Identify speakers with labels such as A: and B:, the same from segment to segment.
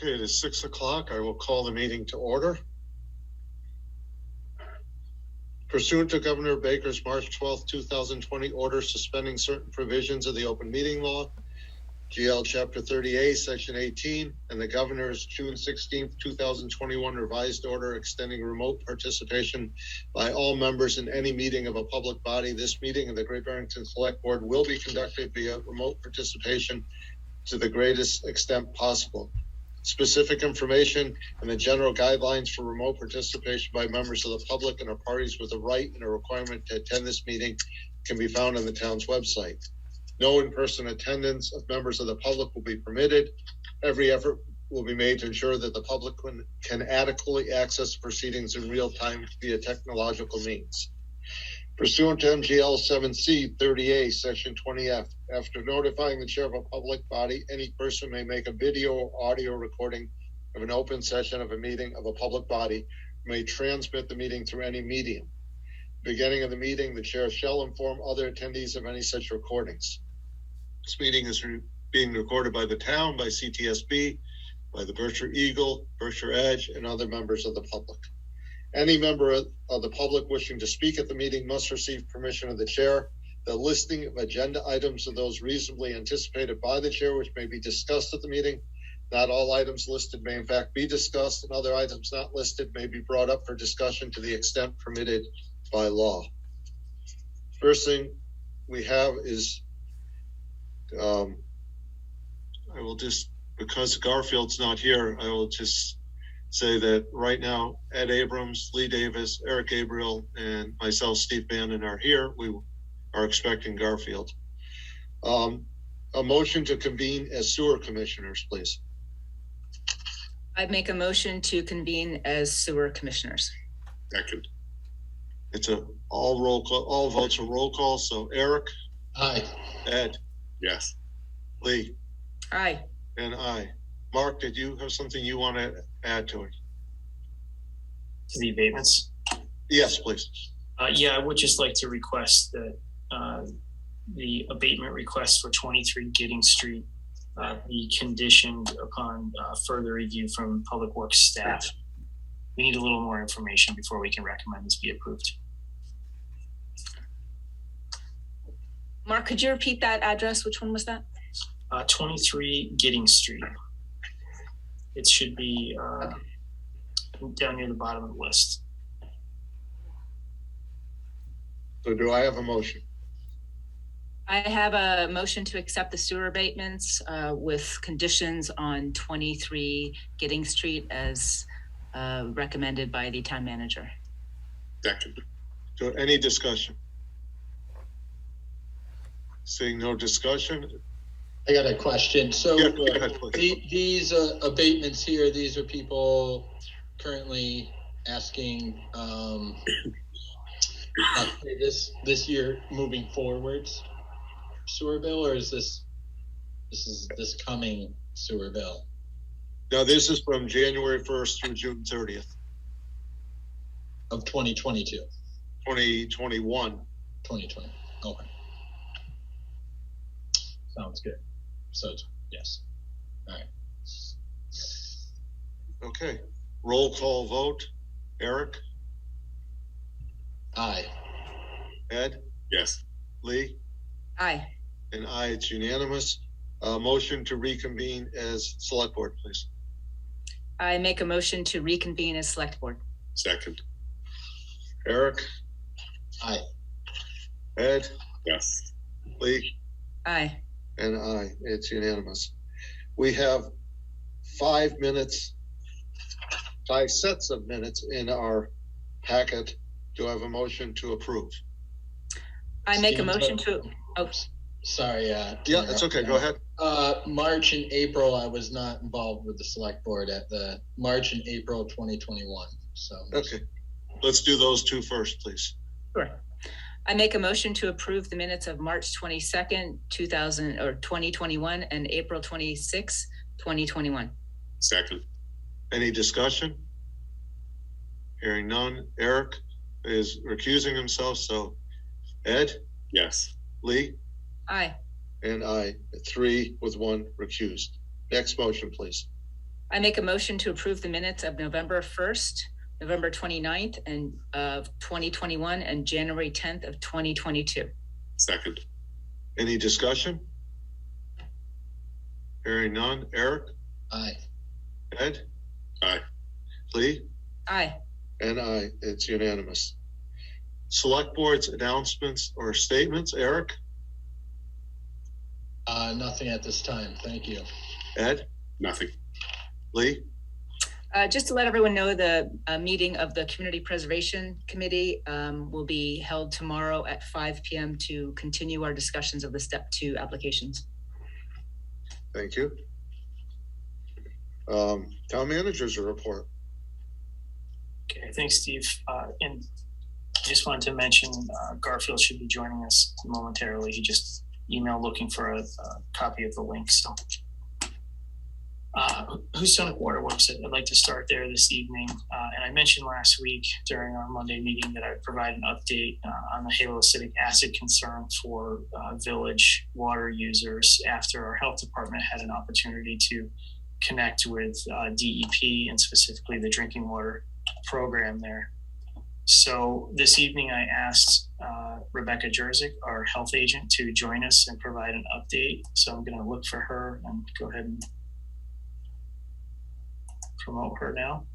A: Okay, it is 6 o'clock. I will call the meeting to order. Pursuant to Governor Baker's March 12th, 2020 order suspending certain provisions of the open meeting law, GL Chapter 30A, Section 18, and the Governor's June 16th, 2021 revised order extending remote participation by all members in any meeting of a public body, this meeting of the Great Barrington Selectboard will be conducted via remote participation to the greatest extent possible. Specific information and the general guidelines for remote participation by members of the public and or parties with a right and a requirement to attend this meeting can be found on the town's website. No in-person attendance of members of the public will be permitted. Every effort will be made to ensure that the public can adequately access proceedings in real time via technological means. Pursuant to MGL 7C 30A, Section 20F, after notifying the chair of a public body, any person may make a video or audio recording of an open session of a meeting of a public body, may transmit the meeting through any medium. Beginning of the meeting, the chair shall inform other attendees of any such recordings. This meeting is being recorded by the town, by CTSB, by the Berkshire Eagle, Berkshire Edge, and other members of the public. Any member of the public wishing to speak at the meeting must receive permission of the chair. The listing of agenda items are those reasonably anticipated by the chair, which may be discussed at the meeting. Not all items listed may in fact be discussed, and other items not listed may be brought up for discussion to the extent permitted by law. First thing we have is, I will just, because Garfield's not here, I will just say that right now, Ed Abrams, Lee Davis, Eric Gabriel, and myself, Steve Bannon, are here. We are expecting Garfield. A motion to convene as sewer commissioners, please.
B: I'd make a motion to convene as sewer commissioners.
A: Second. It's all roll call, all votes are roll call. So Eric?
C: Aye.
A: Ed?
C: Yes.
A: Lee?
B: Aye.
A: And I. Mark, did you have something you want to add to it?
D: To the abatements?
A: Yes, please.
D: Yeah, I would just like to request that the abatement request for 23 Giddings Street be conditioned upon further review from Public Works staff. We need a little more information before we can recommend this be approved.
B: Mark, could you repeat that address? Which one was that?
D: 23 Giddings Street. It should be down near the bottom of the list.
A: So do I have a motion?
B: I have a motion to accept the sewer abatements with conditions on 23 Giddings Street as recommended by the town manager.
A: Second. So any discussion? Seeing no discussion.
C: I got a question. So
A: Yeah, go ahead, please.
C: these abatements here, these are people currently asking this year moving forwards sewer bill, or is this coming sewer bill?
A: Now this is from January 1st through June 30th,
C: Of 2022,
A: 2021.
C: 2020. Okay. Sounds good. So, yes. All right.
A: Okay. Roll call vote. Eric?
C: Aye.
A: Ed?
C: Yes.
A: Lee?
B: Aye.
A: And I, it's unanimous. Motion to reconvene as select board, please.
B: I make a motion to reconvene as select board.
A: Second. Eric?
C: Aye.
A: Ed?
C: Yes.
A: Lee?
B: Aye.
A: And I, it's unanimous. We have 5 minutes, 5 sets of minutes in our packet. Do I have a motion to approve?
B: I make a motion to, oh,
C: Sorry.
A: Yeah, it's okay. Go ahead.
C: March and April, I was not involved with the select board at the March and April 2021. So
A: Okay. Let's do those two first, please.
B: sure. I make a motion to approve the minutes of March 22nd, 2021 and April 26th, 2021.
C: Second.
A: Any discussion? Hearing none. Eric is recusing himself. So Ed?
C: Yes.
A: Lee?
B: Aye.
A: And I, 3 with 1 recused. Next motion, please.
B: I make a motion to approve the minutes of November 1st, November 29th, and of 2021, and January 10th of 2022.
E: Second.
A: Any discussion? Hearing none. Eric?
C: Aye.
A: Ed?
E: Aye.
A: Lee?
B: Aye.
A: And aye. It's unanimous. Select Board's announcements or statements. Eric?
C: Nothing at this time. Thank you.
A: Ed?
E: Nothing.
A: Lee?
B: Just to let everyone know, the meeting of the Community Preservation Committee will be held tomorrow at 5 p.m. to continue our discussions of the Step 2 applications.
A: Thank you. Town Manager's report.
D: Okay, thanks, Steve. And I just wanted to mention Garfield should be joining us momentarily. He just emailed looking for a copy of the link. So, Houstonic Waterworks, I'd like to start there this evening. And I mentioned last week during our Monday meeting that I would provide an update on the haloacidic acid concern for village water users after our health department had an opportunity to connect with DEP and specifically the drinking water program there. So this evening I asked Rebecca Jerzik, our health agent, to join us and provide an update. So I'm going to look for her and go ahead and promote her now.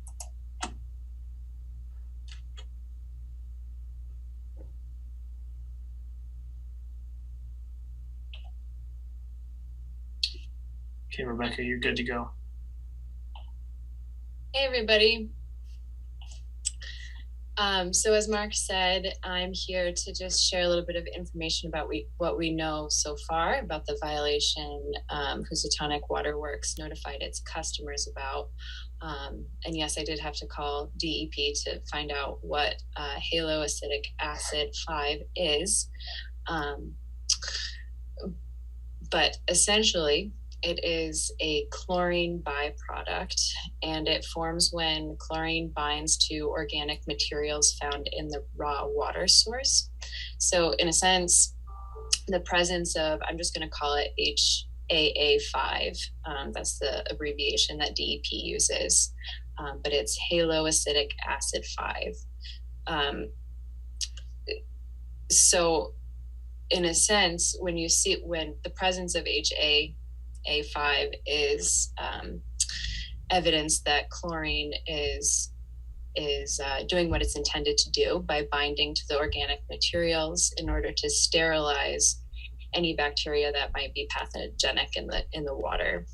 D: Okay, Rebecca, you're good to go.
F: Hey, everybody. So as Mark said, I'm here to just share a little bit of information about what we know so far about the violation Houstonic Waterworks notified its customers about. And yes, I did have to call DEP to find out what haloacidic acid 5 is. But essentially, it is a chlorine byproduct, and it forms when chlorine binds to organic materials found in the raw water source. So in a sense, the presence of, I'm just going to call it HAA5, that's the abbreviation that DEP uses, but it's haloacidic acid 5. So in a sense, when the presence of HAA5 is evidence that chlorine is doing what it's intended to do by binding to the organic materials in order to sterilize any bacteria that might be pathogenic in the water.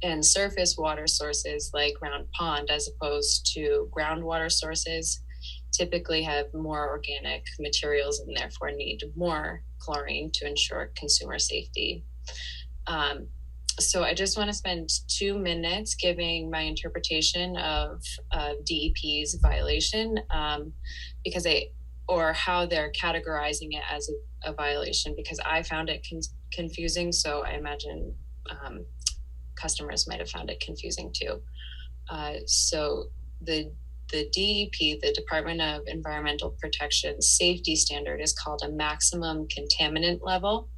F: And surface water sources like Round Pond, as opposed to groundwater sources, typically have more organic materials and therefore need more chlorine to ensure consumer safety. So I just want to spend 2 minutes giving my interpretation of DEP's violation, or how they're categorizing it as a violation, because I found it confusing. So I imagine customers might have found it confusing too. So the DEP, the Department of Environmental Protection safety standard, is called a maximum contaminant level.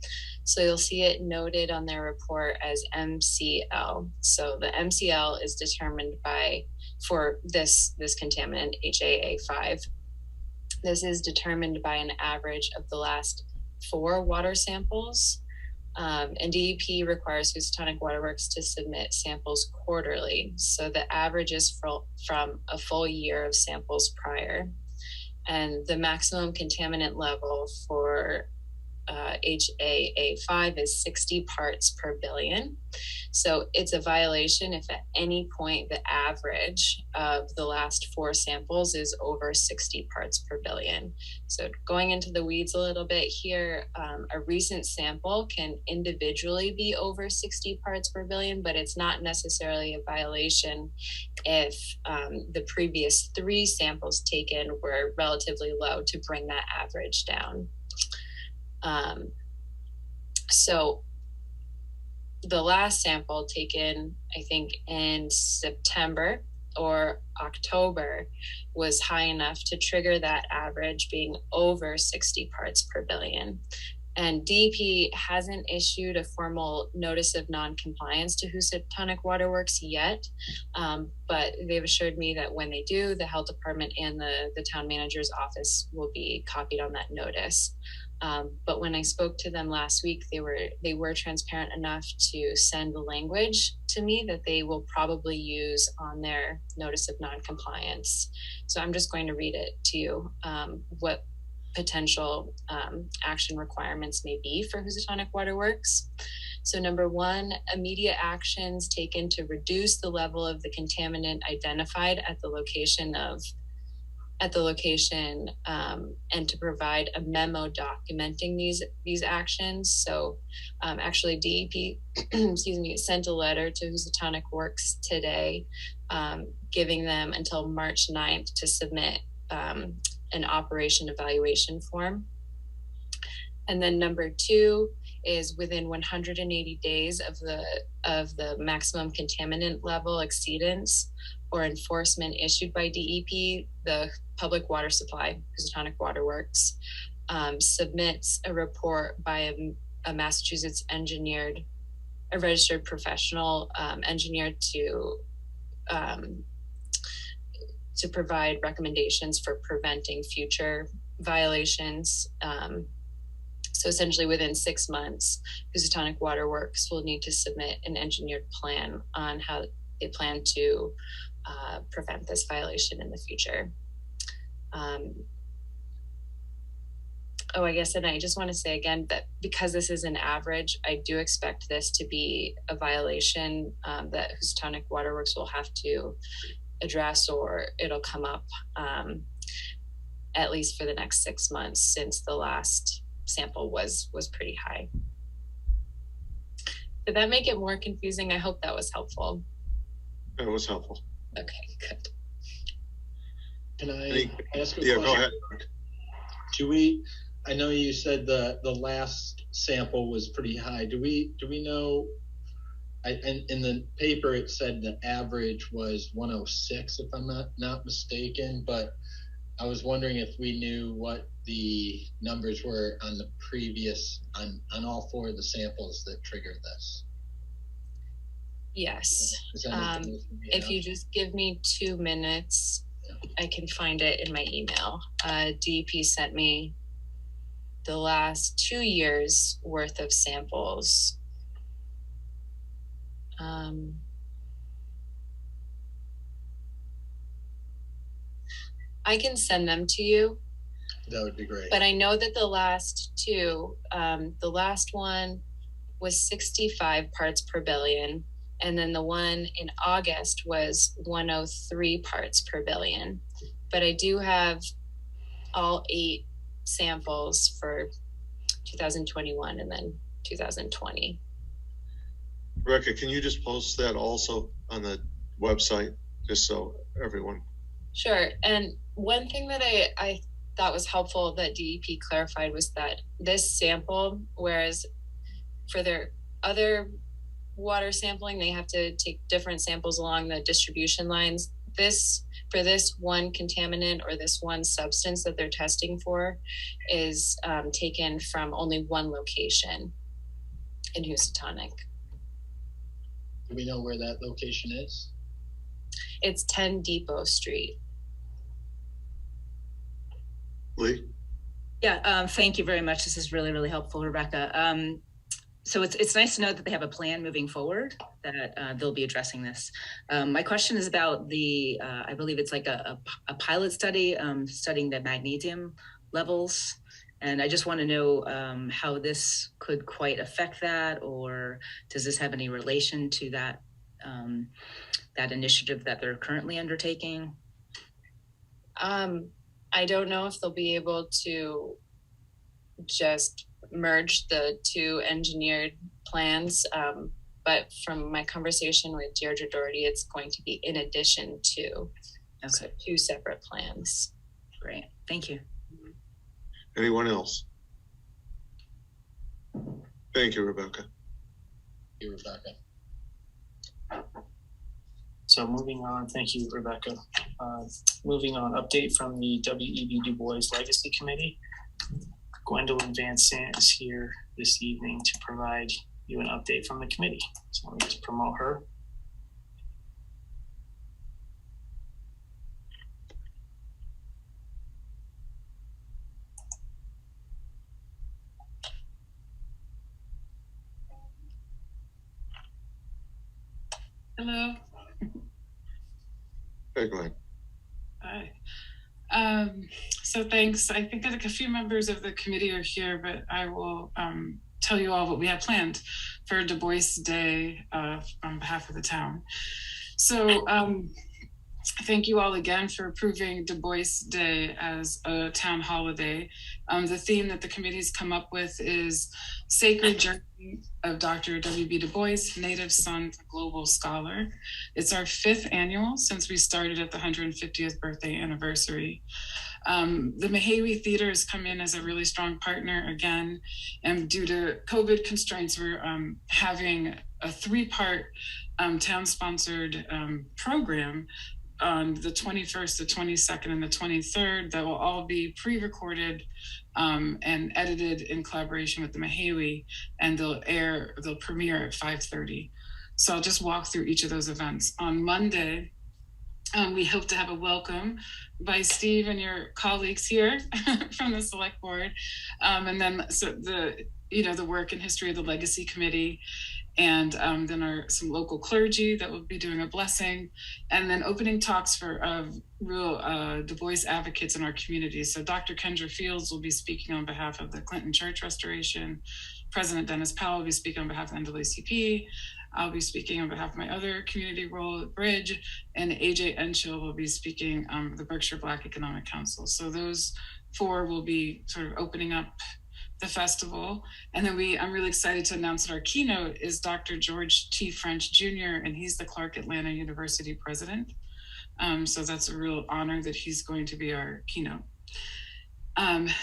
F: So you'll see it noted on their report as MCL. So the MCL is determined for this contaminant, HAA5. This is determined by an average of the last 4 water samples. And DEP requires Houstonic Waterworks to submit samples quarterly. So the average is from a full year of samples prior. And the maximum contaminant level for HAA5 is 60 parts per billion. So it's a violation if at any point the average of the last 4 samples is over 60 parts per billion. So going into the weeds a little bit here, a recent sample can individually be over 60 parts per billion, but it's not necessarily a violation if the previous 3 samples taken were relatively low to bring that average down. So the last sample taken, I think in September or October, was high enough to trigger that average being over 60 parts per billion. And DEP hasn't issued a formal notice of non-compliance to Housatonic Waterworks yet, but they've assured me that when they do, the health department and the town manager's office will be copied on that notice. But when I spoke to them last week, they were transparent enough to send the language to me that they will probably use on their notice of non-compliance. So I'm just going to read it to you, what potential action requirements may be for Housatonic Waterworks. So number 1, immediate actions taken to reduce the level of the contaminant identified at the location and to provide a memo documenting these actions. So actually DEP sent a letter to Housatonic Works today, giving them until March 9th to submit an operation evaluation form. And then number 2 is within 180 days of the maximum contaminant level exceedance or enforcement issued by DEP, the public water supply, Housatonic Waterworks, submits a report by a Massachusetts a registered professional engineer to provide recommendations for preventing future violations. So essentially within 6 months, Housatonic Waterworks will need to submit an engineered plan on how they plan to prevent this violation in the future. I guess, and I just want to say again that because this is an average, I do expect this to be a violation that Housatonic Waterworks will have to address, or it'll come up at least for the next 6 months, since the last sample was pretty high. Did that make it more confusing? I hope that was helpful.
A: That was helpful.
F: Okay, good.
C: Can I ask a
A: Yeah,
C: question?
A: go ahead.
C: I know you said the last sample was pretty high. Do we know? In the paper, it said the average was 106, if I'm not mistaken. But I was wondering if we knew what the numbers were on the previous on all 4 of the samples that triggered this.
F: Yes. If you just give me 2 minutes, I can find it in my email. DEP sent me the last 2 years worth of samples. I can send them to you.
C: That would be great.
F: But I know that the last 2, the last one was 65 parts per billion. And then the one in August was 103 parts per billion. But I do have all 8 samples for 2021 and then 2020.
A: Rebecca, can you just post that also on the website, just so everyone?
F: Sure. And one thing that I thought was helpful that DEP clarified was that this sample, whereas for their other water sampling, they have to take different samples along the distribution lines. For this one contaminant or this one substance that they're testing for is taken from only one location in Housatonic.
C: Do we know where that location is?
F: It's 10 Depot Street.
A: Lee?
B: Yeah, thank you very much. This is really, really helpful, Rebecca. So it's nice to know that they have a plan moving forward, that they'll be addressing this. My question is about the, I believe it's like a pilot study studying the magnesium levels. And I just want to know how this could quite affect that, or does this have any relation to that, that initiative that they're currently undertaking?
F: I don't know if they'll be able to just merge the 2 engineered plans, but from my conversation with Deirdre Doherty, it's going to be in addition to. Okay. So 2 separate plans.
B: Great, thank you.
A: Anyone else? Thank you, Rebecca.
C: Thank you, Rebecca.
D: So moving on, thank you, Rebecca. Moving on, update from the WEB Du Bois Legacy Committee. Gwendolyn Van Sant is here this evening to provide you an update from the committee. So let me just promote her.
E: Hello.
A: Hey, Glenn.
E: Hi. So thanks. I think like a few members of the committee are here, but I will tell you all what we have planned for Du Bois Day on behalf of the town. So thank you all again for approving Du Bois Day as a town holiday. The theme that the committee's come up with is Sacred Journey of Dr. W.B. Du Bois, Native Son to Global Scholar. It's our 5th annual since we started at the 150th birthday anniversary. The Mahawi Theater has come in as a really strong partner again, and due to COVID constraints, we're having a 3-part town-sponsored program on the 21st, the 22nd, and the 23rd that will all be pre-recorded and edited in collaboration with the Mahawi, and they'll premiere at 5:30. So I'll just walk through each of those events. On Monday, we hope to have a welcome by Steve and your colleagues here from the Selectboard, and then the work and history of the Legacy Committee, and then some local clergy that will be doing a blessing, and then opening talks for real Du Bois advocates in our community. So Dr. Kendra Fields will be speaking on behalf of the Clinton Church Restoration. President Dennis Powell will be speaking on behalf of NAACP. I'll be speaking on behalf of my other community role at Bridge, and AJ Enschel will be speaking on the Berkshire Black Economic Council. So those 4 will be sort of opening up the festival. And then I'm really excited to announce that our keynote is Dr. George T. French Jr., and he's the Clark Atlanta University president. So that's a real honor that he's going to be our keynote.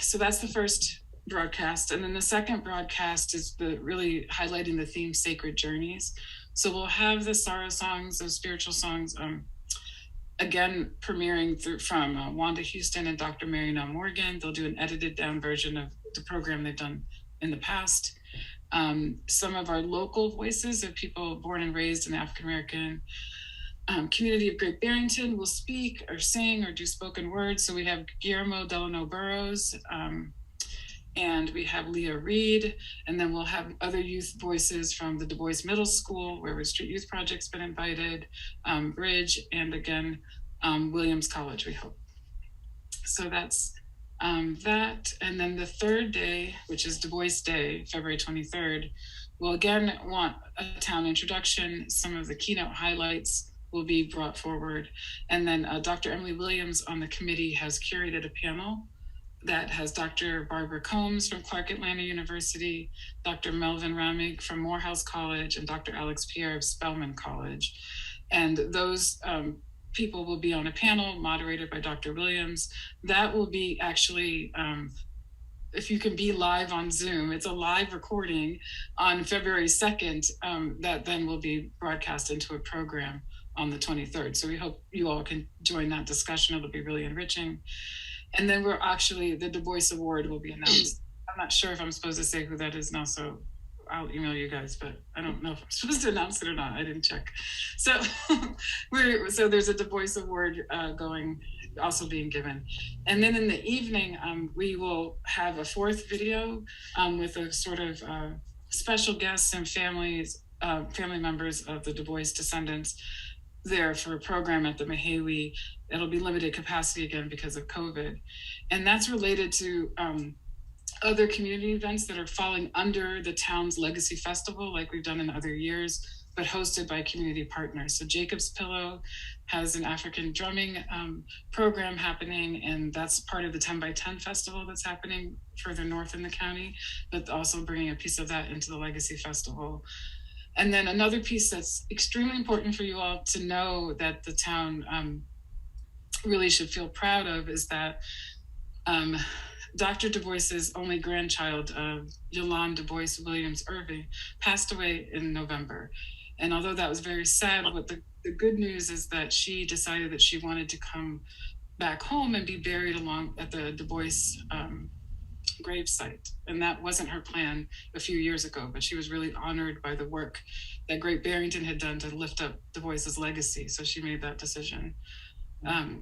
E: So that's the first broadcast. And then the second broadcast is really highlighting the theme Sacred Journeys. So we'll have the sorrow songs, those spiritual songs, again, premiering from Wanda Houston and Dr. Mary Nell Morgan. They'll do an edited down version of the program they've done in the past. Some of our local voices of people born and raised in the African-American community of Great Barrington will speak or sing or do spoken word. So we have Guillermo Delano Burrows, and we have Leah Reed, and then we'll have other youth voices from the Du Bois Middle School, where Street Youth Project's been invited, Bridge, and again, Williams College, we hope. So that's that. And then the third day, which is Du Bois Day, February 23rd, we'll again want a town introduction. Some of the keynote highlights will be brought forward. And then Dr. Emily Williams on the committee has curated a panel that has Dr. Barbara Combs from Clark Atlanta University, Dr. Melvin Ramig from Morehouse College, and Dr. Alex Pierre of Spelman College. And those people will be on a panel moderated by Dr. Williams. That will be actually, if you can be live on Zoom, it's a live recording on February 2nd, that then will be broadcast into a program on the 23rd. So we hope you all can join that discussion. It'll be really enriching. And then the Du Bois Award will be announced. I'm not sure if I'm supposed to say who that is now, so I'll email you guys, but I don't know if I'm supposed to announce it or not. I didn't check. So so there's a Du Bois Award also being given. And then in the evening, we will have a 4th video with a sort of special guests and family members of the Du Bois descendants there for a program at the Mahawi. It'll be limited capacity again because of COVID. And that's related to other community events that are falling under the town's Legacy Festival, like we've done in other years, but hosted by community partners. So Jacob's Pillow has an African drumming program happening, and that's part of the 10 by 10 festival that's happening further north in the county, but also bringing a piece of that into the Legacy Festival. And then another piece that's extremely important for you all to know that the town really should feel proud of is that Dr. Du Bois's only grandchild, Yolande Du Bois Williams Irving, passed away in November. And although that was very sad, what the good news is that she decided that she wanted to come back home and be buried along at the Du Bois gravesite. And that wasn't her plan a few years ago, but she was really honored by the work that Great Barrington had done to lift up Du Bois's legacy. So she made that decision.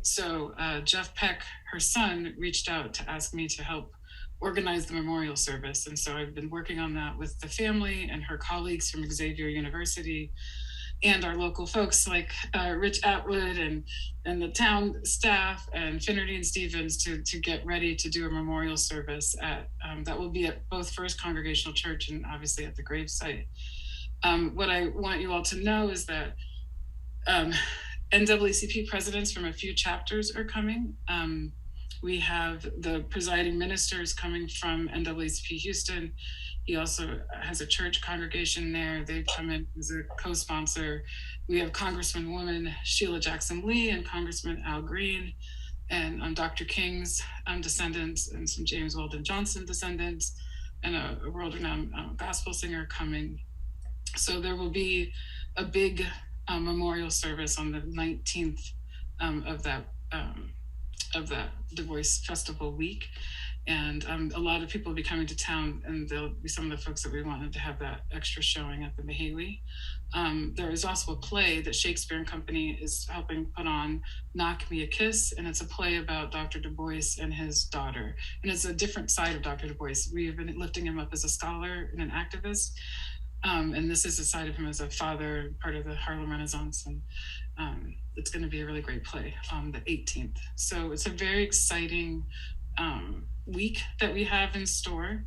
E: So Jeff Peck, her son, reached out to ask me to help organize the memorial service. And so I've been working on that with the family and her colleagues from Xavier University and our local folks like Rich Atwood and the town staff and Finnerty and Stevens to get ready to do a memorial service at that will be at both First Congregational Church and obviously at the gravesite. What I want you all to know is that NAACP presidents from a few chapters are coming. We have the presiding ministers coming from NAACP Houston. He also has a church congregation there. They've come in as a co-sponsor. We have Congresswoman Sheila Jackson Lee and Congressman Al Green and Dr. King's descendants and some James Weldon Johnson descendants and a world-renowned gospel singer coming. So there will be a big memorial service on the 19th of that Du Bois Festival week. And a lot of people will be coming to town, and there'll be some of the folks that we wanted to have that extra showing at the Mahaley. There is also a play that Shakespeare and Company is helping put on, Knock Me a Kiss, and it's a play about Dr. Du Bois and his daughter. And it's a different side of Dr. Du Bois. We've been lifting him up as a scholar and an activist. And this is a side of him as a father, part of the Harlem Renaissance. And it's going to be a really great play on the 18th. So it's a very exciting week that we have in store.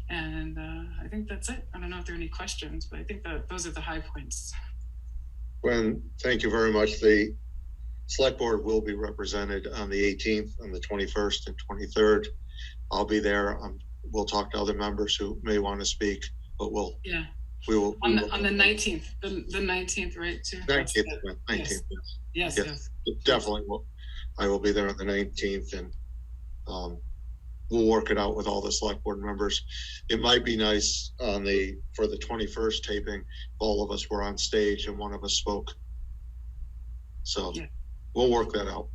E: And I think that's it. I don't know if there are any questions, but I think that those are the high points.
A: Gwen, thank you very much. The select board will be represented on the 18th, on the 21st and 23rd. I'll be there. We'll talk to other members who may want to speak, but we will
E: on the 19th, the 19th, right? Too.
A: 19th.
E: Yes.
A: Definitely. I will be there on the 19th, and we'll work it out with all the select board members. It might be nice for the 21st taping, if all of us were on stage and one of us spoke. So we'll work that out.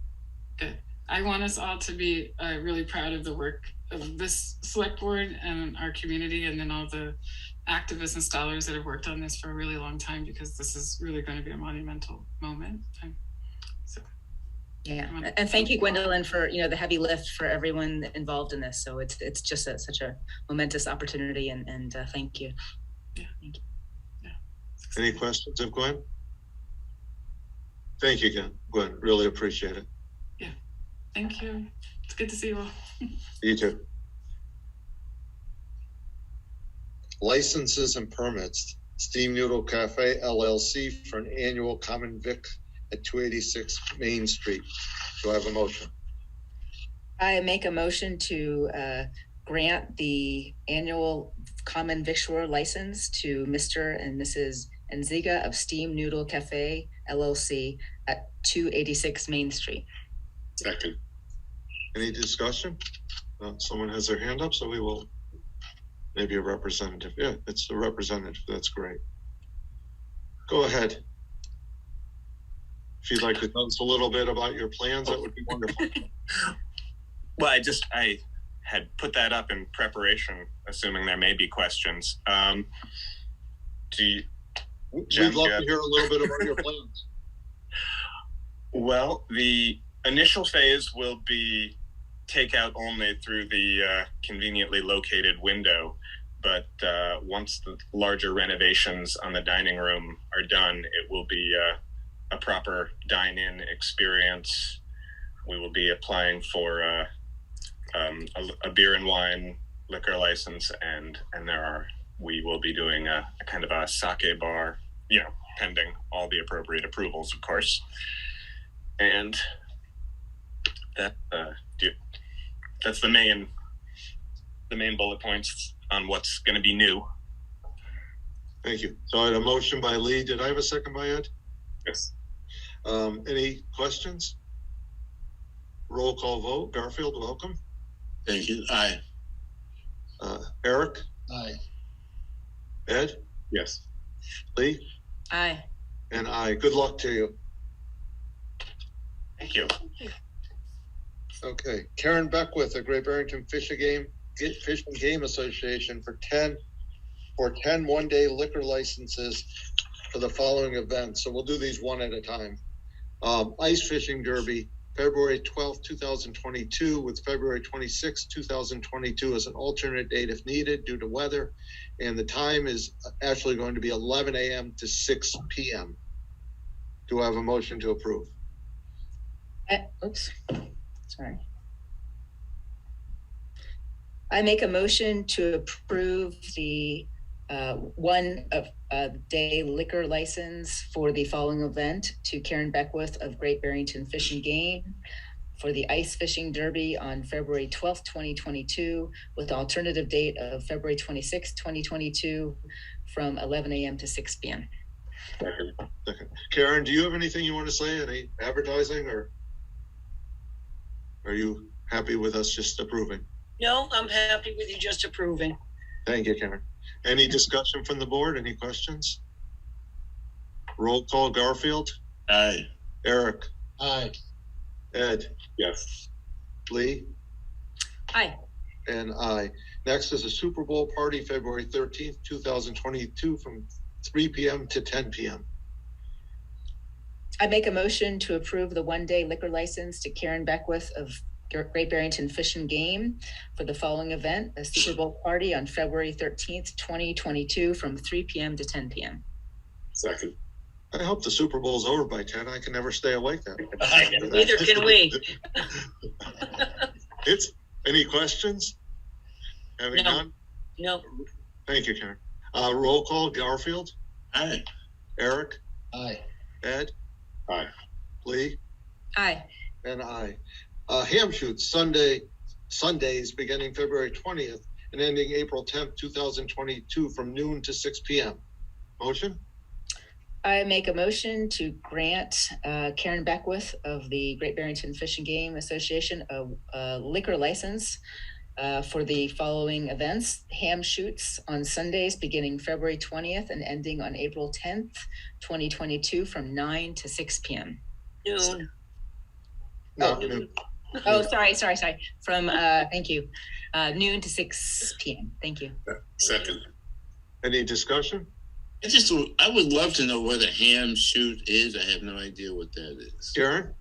E: Good. I want us all to be really proud of the work of this select board and our community, and then all the activists and scholars that have worked on this for a really long time, because this is really going to be a monumental moment.
B: And thank you, Gwendolyn, for the heavy lift for everyone involved in this. So it's just such a momentous opportunity, and thank you.
E: Thank you.
A: Any questions of Gwen? Thank you again, Gwen. Really appreciate it.
E: Thank you. It's good to see you all.
A: You too. Licenses and permits. Steam Noodle Cafe LLC for an annual common vic at 286 Main Street. Do I have a motion?
B: I make a motion to grant the annual common victualler license to Mr. and Mrs. Nziga of Steam Noodle Cafe LLC at 286 Main Street.
A: Second. Any discussion? Someone has their hand up, so we will. Maybe a representative. Yeah, it's a representative. That's great. Go ahead. If you'd like to tell us a little bit about your plans, that would be wonderful.
G: Well, I had put that up in preparation, assuming there may be questions.
A: We'd love to hear a little bit about your plans.
G: Well, the initial phase will be takeout only through the conveniently located window. But once the larger renovations on the dining room are done, it will be a proper dine-in experience. We will be applying for a beer and wine liquor license, and we will be doing a kind of a sake bar, pending all the appropriate approvals, of course. And that's the main bullet points on what's going to be new.
A: Thank you. So I had a motion by Lee. Did I have a second by Ed?
G: Yes.
A: Any questions? Roll call vote. Garfield, welcome.
H: Thank you. Aye.
A: Eric?
C: Aye.
A: Ed?
G: Yes.
A: Lee?
B: Aye.
A: And aye. Good luck to you.
G: Thank you.
A: Okay. Karen Beckwith, a Great Barrington Fish and Game Fish and Game Association for 10 one-day liquor licenses for the following events. So we'll do these one at a time. Ice Fishing Derby, February 12th, 2022, with February 26th, 2022 as an alternate date if needed due to weather. And the time is actually going to be 11 a.m. to 6 p.m. Do I have a motion to approve?
B: Oops, sorry. I make a motion to approve the one of day liquor license for the following event to Karen Beckwith of Great Barrington Fish and Game for the Ice Fishing Derby on February 12th, 2022, with alternative date of February 26th, 2022 from 11 a.m. to 6 p.m.
A: Second. Karen, do you have anything you want to say? Any advertising, or are you happy with us just approving?
I: No, I'm happy with you just approving.
A: Thank you, Karen. Any discussion from the board? Any questions? Roll call. Garfield?
H: Aye.
A: Eric?
C: Aye.
A: Ed?
H: Yes.
A: Lee?
B: Aye.
A: And I. Next is a Super Bowl party, February 13th, 2022 from 3 p.m. to 10 p.m.
B: I make a motion to approve the one-day liquor license to Karen Beckwith of Great Barrington Fish and Game for the following event, a Super Bowl party on February 13th, 2022 from 3 p.m. to 10 p.m.
H: Second.
A: I hope the Super Bowl's over by 10. I can never stay awake then.
I: Neither can we.
A: Any questions? Having
I: No.
A: none?
I: No.
A: Thank you, Karen. Roll call. Garfield?
H: Aye.
A: Eric?
C: Aye.
A: Ed?
H: Aye.
A: Lee?
B: Aye.
A: And I. Ham shoots Sundays beginning February 20th and ending April 10th, 2022 from noon to 6 p.m. Motion?
B: I make a motion to grant Karen Beckwith of the Great Barrington Fish and Game Association a liquor license for the following events: ham shoots on Sundays beginning February 20th and ending on April 10th, 2022 from 9 to 6 p.m.
I: Noon.
A: No, noon.
B: Oh, sorry. From, thank you, noon to 6 p.m. Thank you.
H: Second.
A: Any discussion?
H: I would love to know what a ham shoot is. I have no idea what that is.
A: Karen?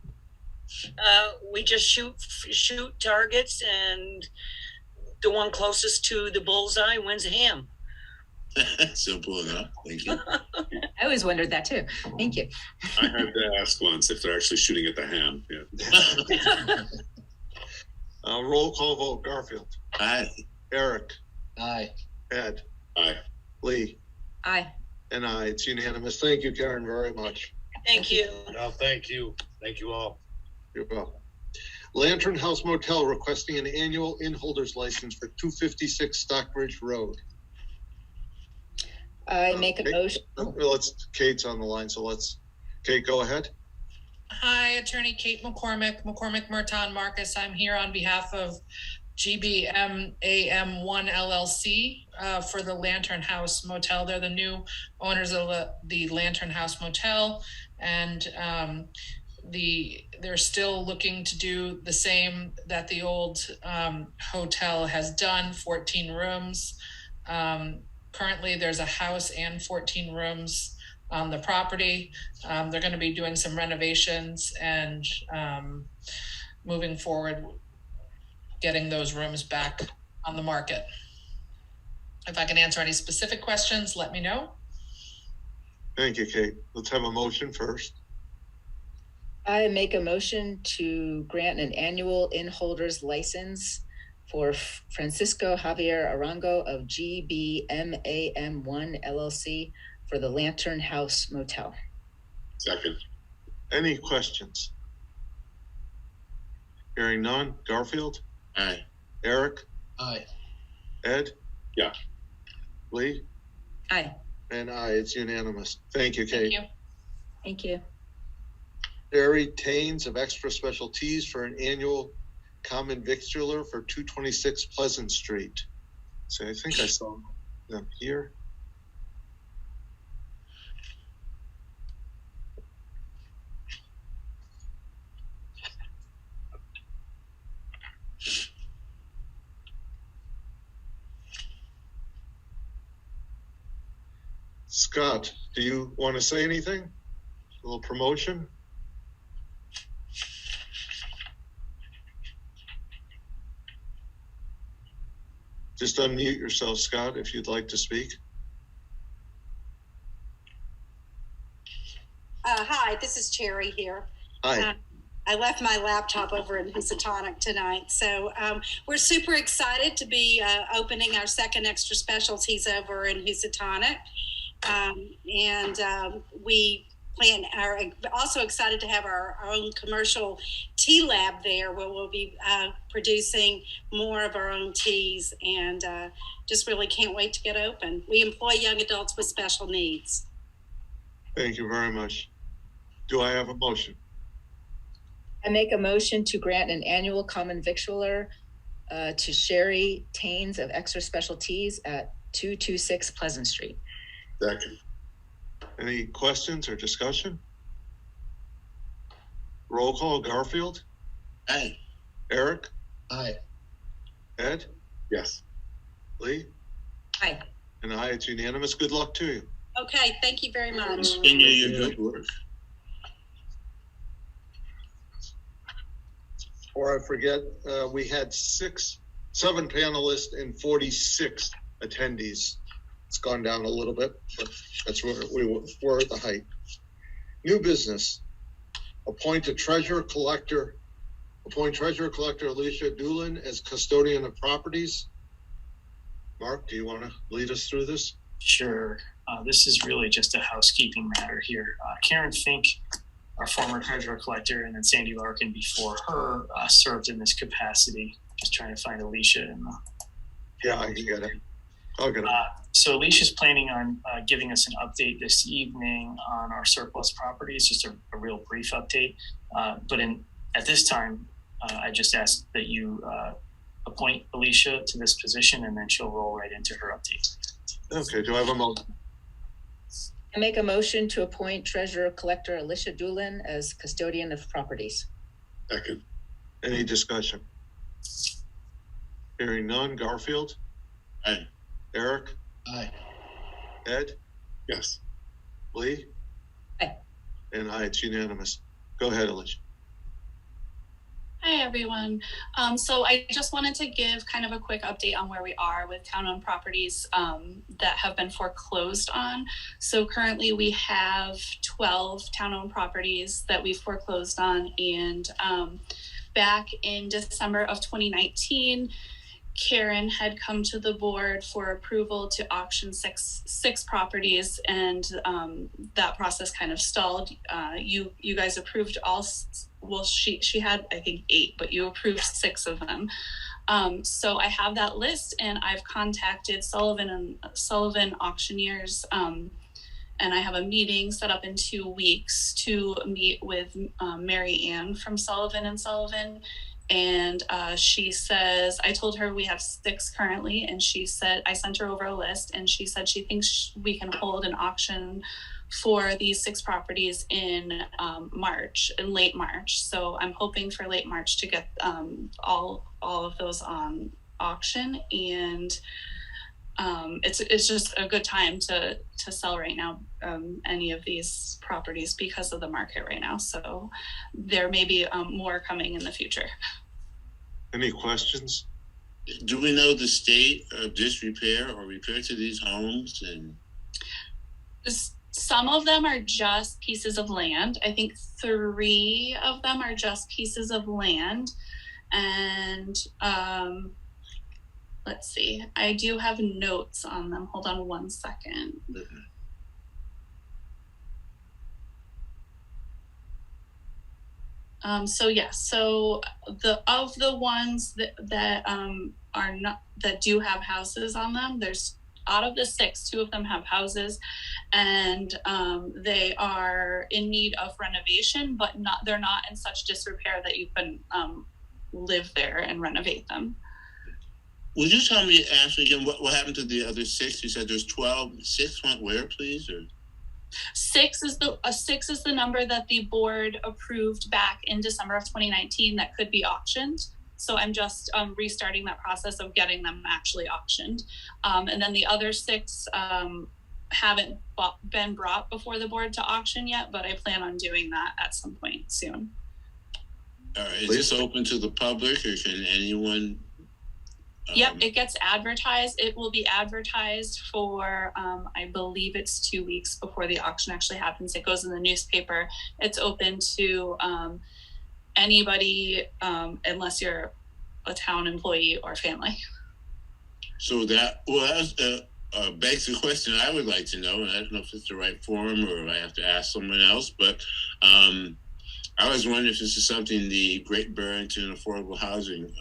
I: We just shoot targets, and the one closest to the bullseye wins a ham.
H: Simple enough. Thank you.
B: I always wondered that too. Thank you.
J: I had to ask once if they're actually shooting at the ham. Yeah.
A: Roll call vote. Garfield?
H: Aye.
A: Eric?
C: Aye.
A: Ed?
J: Aye.
A: Lee?
B: Aye.
A: And I. It's unanimous. Thank you, Karen, very much.
I: Thank you.
K: No, thank you. Thank you all.
A: You're welcome. Lantern House Motel requesting an annual in-holders license for 256 Stockbridge Road.
B: I make a motion.
A: Kate's on the line, so Kate, go ahead.
L: Hi, Attorney Kate McCormick, Merton Marcus. I'm here on behalf of GBMAM1 LLC for the Lantern House Motel. They're the new owners of the Lantern House Motel, and they're still looking to do the same that the old hotel has done, 14 rooms. Currently, there's a house and 14 rooms on the property. They're going to be doing some renovations and moving forward, getting those rooms back on the market. If I can answer any specific questions, let me know.
A: Thank you, Kate. Let's have a motion first.
B: I make a motion to grant an annual in-holders license for Francisco Javier Arango of GBMAM1 LLC for the Lantern House Motel.
J: Second.
A: Any questions? Hearing none. Garfield?
H: Aye.
A: Eric?
C: Aye.
A: Ed?
J: Yeah.
A: Lee?
B: Aye.
A: And I. It's unanimous. Thank you, Kate.
L: Thank you.
B: Thank you.
A: Barry Taines of Extra Specialties for an annual common victualler for 226 Pleasant Street. So I think I saw them here. Scott, do you want to say anything? A little promotion? Just unmute yourself, Scott, if you'd like to speak.
M: Hi, this is Cherry here.
A: Hi.
M: I left my laptop over in Housatonic tonight. So we're super excited to be opening our second extra specialties over in Housatonic. We are also excited to have our own commercial tea lab there where we'll be producing more of our own teas, and just really can't wait to get open. We employ young adults with special needs.
A: Thank you very much. Do I have a motion?
B: I make a motion to grant an annual common victualler to Sherry Taines of Extra Special Teas at 226 Pleasant Street.
J: Second.
A: Any questions or discussion? Roll call. Garfield?
H: Aye.
A: Eric?
C: Aye.
A: Ed?
J: Yes.
A: Lee?
B: Aye.
A: And aye, it's unanimous. Good luck to you.
M: Okay, thank you very much.
H: Continue your good work.
A: Before I forget, we had 7 panelists and 46 attendees. It's gone down a little bit, but that's where we were at the height. New business. Appoint treasurer collector Alicia Doolin as custodian of properties. Mark, do you want to lead us through this?
D: Sure. This is really just a housekeeping matter here. Karen Fink, our former treasurer collector, and then Sandy Larkin before her served in this capacity. Just trying to find Alicia in the.
A: Yeah, I can get it. I'll get it.
D: So Alicia's planning on giving us an update this evening on our surplus properties, just a real brief update. But at this time, I just ask that you appoint Alicia to this position, and then she'll roll right into her update.
A: Okay, do I have a motion?
B: I make a motion to appoint Treasurer Collector Alicia Doolin as custodian of properties.
J: Second.
A: Any discussion? Hearing none. Garfield?
H: Aye.
A: Eric?
C: Aye.
A: Ed?
J: Yes.
A: Lee?
B: Aye.
A: And aye, it's unanimous. Go ahead, Alicia.
N: Hi, everyone. So I just wanted to give kind of a quick update on where we are with town-owned properties that have been foreclosed on. So currently we have 12 town-owned properties that we've foreclosed on. And back in December of 2019, Karen had come to the board for approval to auction six properties, and that process kind of stalled. You guys approved all. Well, she had, I think, 8, but you approved 6 of them. So I have that list, and I've contacted Sullivan Auctioneers, and I have a meeting set up in 2 weeks to meet with Mary Ann from Sullivan & Sullivan. And she says, I told her we have 6 currently, and she said, I sent her over a list, and she said she thinks we can hold an auction for these 6 properties in late March. So I'm hoping for late March to get all of those on auction, and it's just a good time to sell right now, any of these properties, because of the market right now. So there may be more coming in the future.
A: Any questions?
H: Do we know the state of disrepair or repair to these homes? And
N: some of them are just pieces of land. I think 3 of them are just pieces of land. And let's see, I do have notes on them. Hold on one second. So the ones that are not, that do have houses on them, there's, out of the 6, 2 of them have houses, and they are in need of renovation, but they're not in such disrepair that you couldn't live there and renovate them.
H: Would you tell me, Ashley, again, what happened to the other 6? You said there's 12. 6 went where, please? Or
N: 6 is the number that the board approved back in December of 2019 that could be auctioned. So I'm just restarting that process of getting them actually auctioned. And then the other 6 haven't been brought before the board to auction yet, but I plan on doing that at some point soon.
H: Is this open to the public, or can anyone?
N: Yep, it gets advertised. It will be advertised for, I believe it's 2 weeks before the auction actually happens. It goes in the newspaper. It's open to anybody, unless you're a town employee or family.
H: So that begs the question I would like to know, and I don't know if it's the right forum or if I have to ask someone else, but I was wondering if this is something the Great Barrington Affordable Housing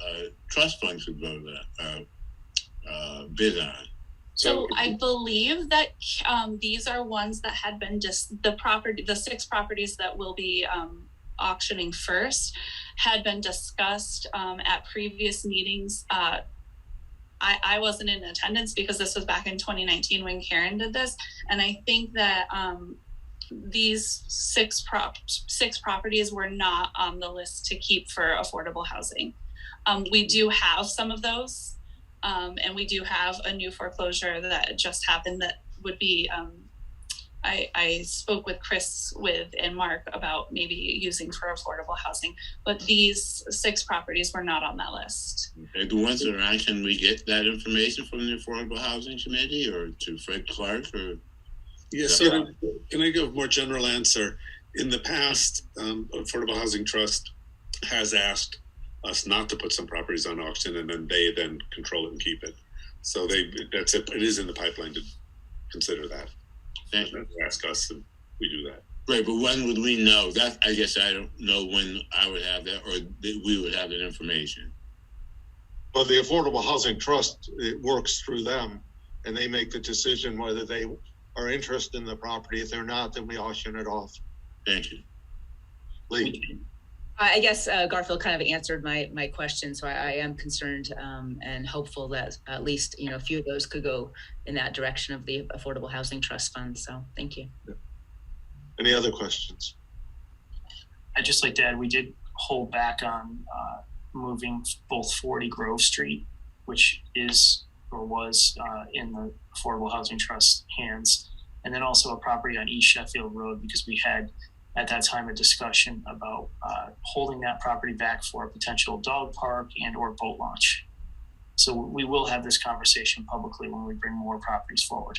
H: Trust Fund could vote bid on.
N: So I believe that these are ones that had been just the 6 properties that will be auctioning first had been discussed at previous meetings. I wasn't in attendance because this was back in 2019 when Karen did this, and I think that these 6 properties were not on the list to keep for affordable housing. We do have some of those, and we do have a new foreclosure that just happened that would be, I spoke with Chris and Mark about maybe using for affordable housing, but these 6 properties were not on that list.
H: Okay, the ones that are on, can we get that information from the Affordable Housing Committee or to Fred Clark? Or
J: yes, yeah, so can I give a more general answer? In the past, Affordable Housing Trust has asked us not to put some properties on auction, and then they control it and keep it. So that's it. It is in the pipeline to consider that.
H: Thank you.
J: Ask us, and we do that.
H: Right, but when would we know? That I guess I don't know when I would have that, or we would have that information.
A: Well, the Affordable Housing Trust, it works through them, and they make the decision whether they are interested in the property. If they're not, then we auction it off.
H: Thank you.
A: Lee.
B: I guess Garfield kind of answered my question, so I am concerned and hopeful that at least a few of those could go in that direction of the Affordable Housing Trust Fund. So thank you.
A: Any other questions?
D: I'd just like to add, we did hold back on moving both 40 Grove Street, which is or was in the Affordable Housing Trust hands, and then also a property on East Sheffield Road, because we had at that time a discussion about holding that property back for a potential dog park and or boat launch. So we will have this conversation publicly when we bring more properties forward.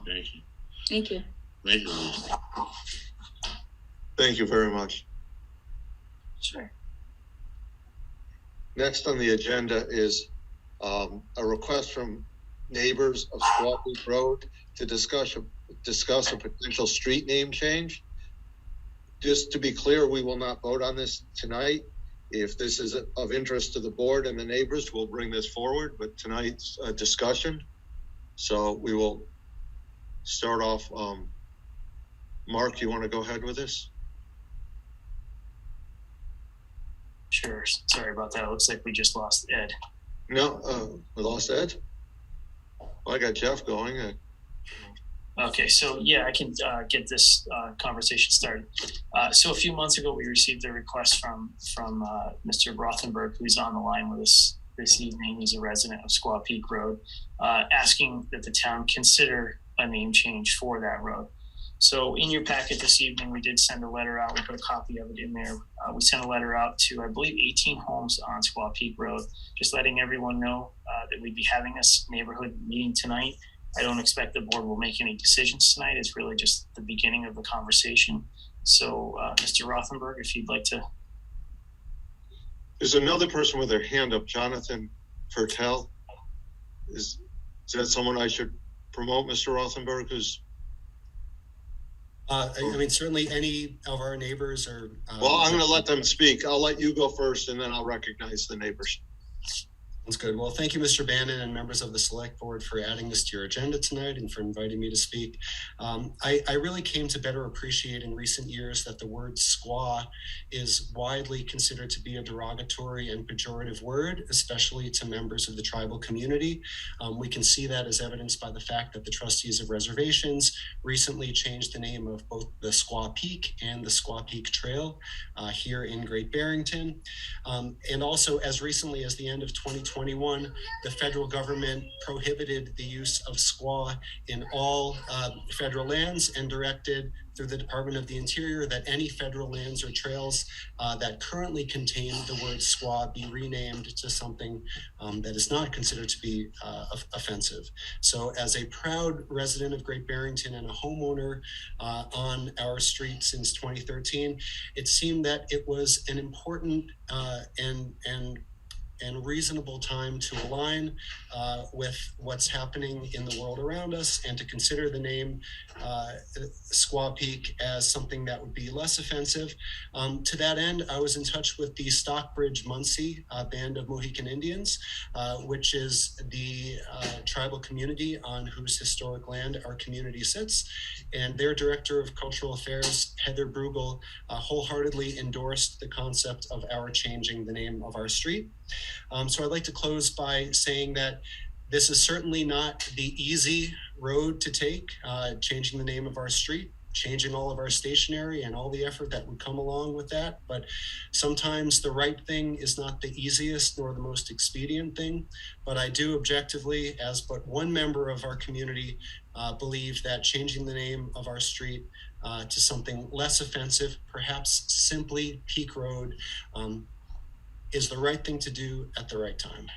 H: Thank you.
B: Thank you.
H: Thank you.
A: Thank you very much.
B: Sure.
A: Next on the agenda is a request from neighbors of Squaw Peak Road to discuss a potential street name change. Just to be clear, we will not vote on this tonight. If this is of interest to the board and the neighbors, we'll bring this forward, but tonight's a discussion. So we will start off. Mark, you want to go ahead with this?
D: Sure. Sorry about that. It looks like we just lost Ed.
A: No, we lost Ed? Well, I got Jeff going.
D: Okay, so yeah, I can get this conversation started. So a few months ago, we received a request from Mr. Rothenberg, who's on the line with us this evening. He's a resident of Squaw Peak Road, asking that the town consider a name change for that road. So in your packet this evening, we did send a letter out. We put a copy of it in there. We sent a letter out to, I believe, 18 homes on Squaw Peak Road, just letting everyone know that we'd be having this neighborhood meeting tonight. I don't expect the board will make any decisions tonight. It's really just the beginning of the conversation. So, Mr. Rothenberg, if you'd like to.
A: There's another person with their hand up, Jonathan Fertel. Is that someone I should promote, Mr. Rothenberg? Who's
O: I mean, certainly any of our neighbors are.
A: Well, I'm going to let them speak. I'll let you go first, and then I'll recognize the neighbors.
O: That's good. Well, thank you, Mr. Bannon, and members of the Select Board for adding this to your agenda tonight and for inviting me to speak. I really came to better appreciate in recent years that the word squaw is widely considered to be a derogatory and pejorative word, especially to members of the tribal community. We can see that as evidenced by the fact that the trustees of reservations recently changed the name of both the Squaw Peak and the Squaw Peak Trail here in Great Barrington. And also as recently as the end of 2020, 2021, the federal government prohibited the use of squaw in all federal lands and directed through the Department of the Interior that any federal lands or trails that currently contain the word squaw be renamed to something that is not considered to be offensive. So as a proud resident of Great Barrington and a homeowner on our street since 2013, it seemed that it was an important and reasonable time to align with what's happening in the world around us and to consider the name Squaw Peak as something that would be less offensive. To that end, I was in touch with the Stockbridge Munsee Band of Mohican Indians, which is the tribal community on whose historic land our community sits. And their Director of Cultural Affairs, Heather Brugel, wholeheartedly endorsed the concept of our changing the name of our street. So I'd like to close by saying that this is certainly not the easy road to take, changing the name of our street, changing all of our stationery and all the effort that would come along with that. But sometimes the right thing is not the easiest nor the most expedient thing. But I do objectively, as but one member of our community, believe that changing the name of our street to something less offensive, perhaps simply Peak Road, is the right thing to do at the right time.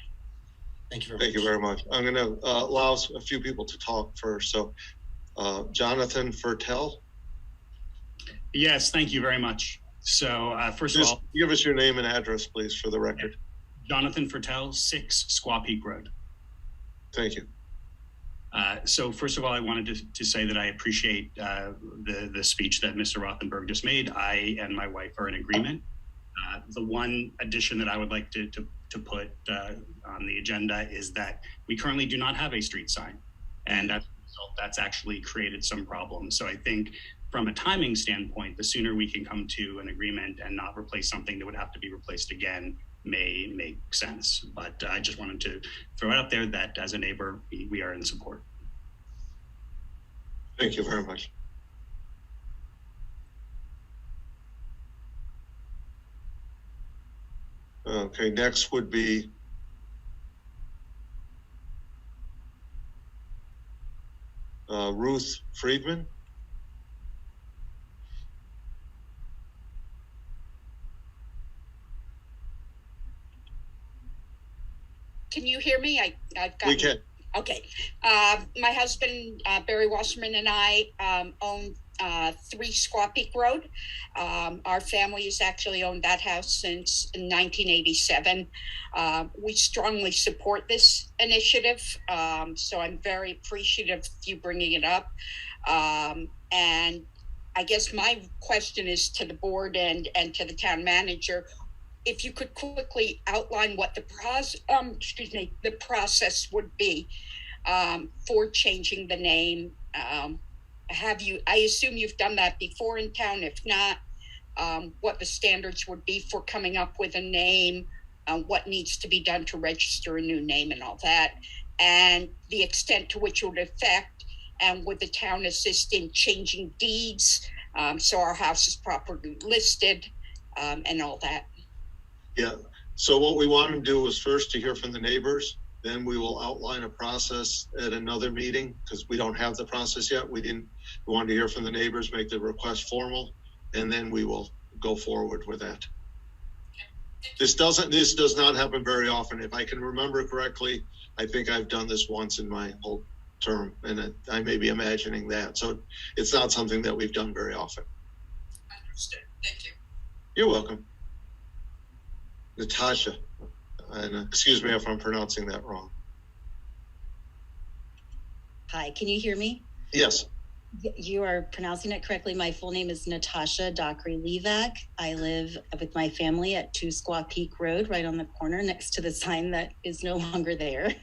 O: Thank you very much.
A: Thank you very much. I'm going to allow a few people to talk first. So Jonathan Fertel.
P: Yes, thank you very much. So first of all,
A: give us your name and address, please, for the record.
P: Jonathan Fertel, 6 Squaw Peak Road.
A: Thank you.
P: So first of all, I wanted to say that I appreciate the speech that Mr. Rothenberg just made. I and my wife are in agreement. The one addition that I would like to put on the agenda is that we currently do not have a street sign, and as a result, that's actually created some problems. So I think from a timing standpoint, the sooner we can come to an agreement and not replace something that would have to be replaced again may make sense. But I just wanted to throw it out there that as a neighbor, we are in support.
A: Thank you very much. Okay, next would be Ruth Friedman.
Q: Can you hear me? I've got.
A: We can.
Q: Okay. My husband, Barry Wasserman, and I own 3 Squaw Peak Road. Our family has actually owned that house since 1987. We strongly support this initiative, so I'm very appreciative of you bringing it up. And I guess my question is to the board and to the town manager. If you could quickly outline what the process would be for changing the name. I assume you've done that before in town. If not, what the standards would be for coming up with a name, what needs to be done to register a new name and all that, and the extent to which it would affect, and would the town assist in changing deeds so our house is properly listed and all that.
A: Yeah, so what we want to do is first to hear from the neighbors, then we will outline a process at another meeting because we don't have the process yet. We wanted to hear from the neighbors, make the request formal, and then we will go forward with that. This does not happen very often. If I can remember correctly, I think I've done this once in my whole term, and I may be imagining that. So it's not something that we've done very often.
Q: Understood. Thank you.
A: You're welcome. Natasha, and excuse me if I'm pronouncing that wrong.
R: Hi, can you hear me?
A: Yes.
R: You are pronouncing it correctly. My full name is Natasha Dockery-Levac. I live with my family at 2 Squaw Peak Road, right on the corner next to the sign that is no longer there.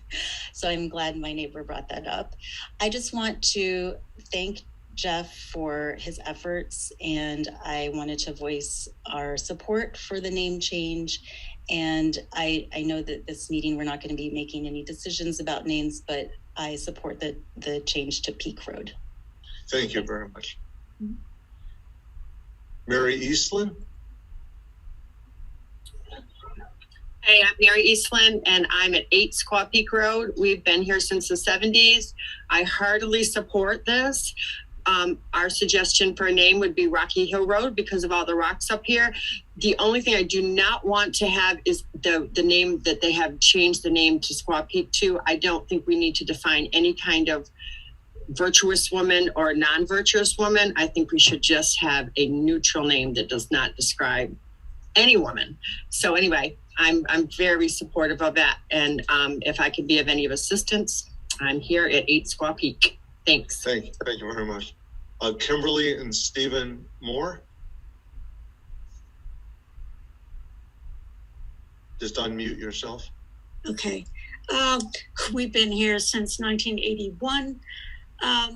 R: So I'm glad my neighbor brought that up. I just want to thank Jeff for his efforts, and I wanted to voice our support for the name change. And I know that this meeting, we're not going to be making any decisions about names, but I support the change to Peak Road.
A: Thank you very much. Mary Eastland?
S: Hey, I'm Mary Eastland, and I'm at 8 Squaw Peak Road. We've been here since the 70s. I heartily support this. Our suggestion for a name would be Rocky Hill Road because of all the rocks up here. The only thing I do not want to have is the name that they have changed the name to Squaw Peak to. I don't think we need to define any kind of virtuous woman or non-virtuous woman. I think we should just have a neutral name that does not describe any woman. So anyway, I'm very supportive of that. And if I could be of any assistance, I'm here at 8 Squaw Peak. Thanks.
A: Thank you very much. Kimberly and Stephen Moore. Just unmute yourself.
T: Okay. We've been here since 1981. I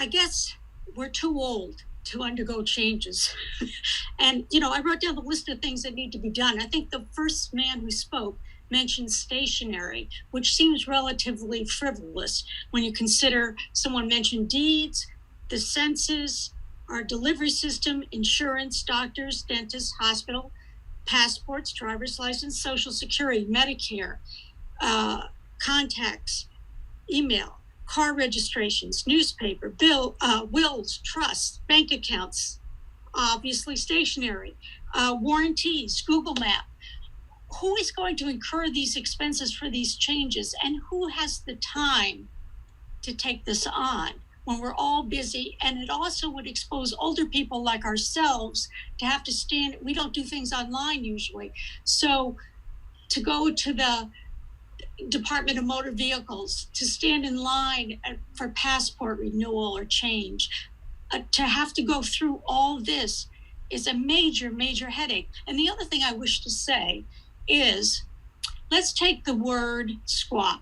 T: guess we're too old to undergo changes. And, I wrote down the list of things that need to be done. I think the first man who spoke mentioned stationery, which seems relatively frivolous when you consider someone mentioned deeds, the census, our delivery system, insurance, doctors, dentists, hospital, passports, driver's license, Social Security, Medicare, contacts, email, car registrations, newspaper, wills, trusts, bank accounts, obviously stationery, warranties, Google Map. Who is going to incur these expenses for these changes, and who has the time to take this on when we're all busy? And it also would expose older people like ourselves to have to stand. We don't do things online usually. So to go to the Department of Motor Vehicles, to stand in line for passport renewal or change, to have to go through all this is a major, major headache. And the other thing I wish to say is, let's take the word squaw.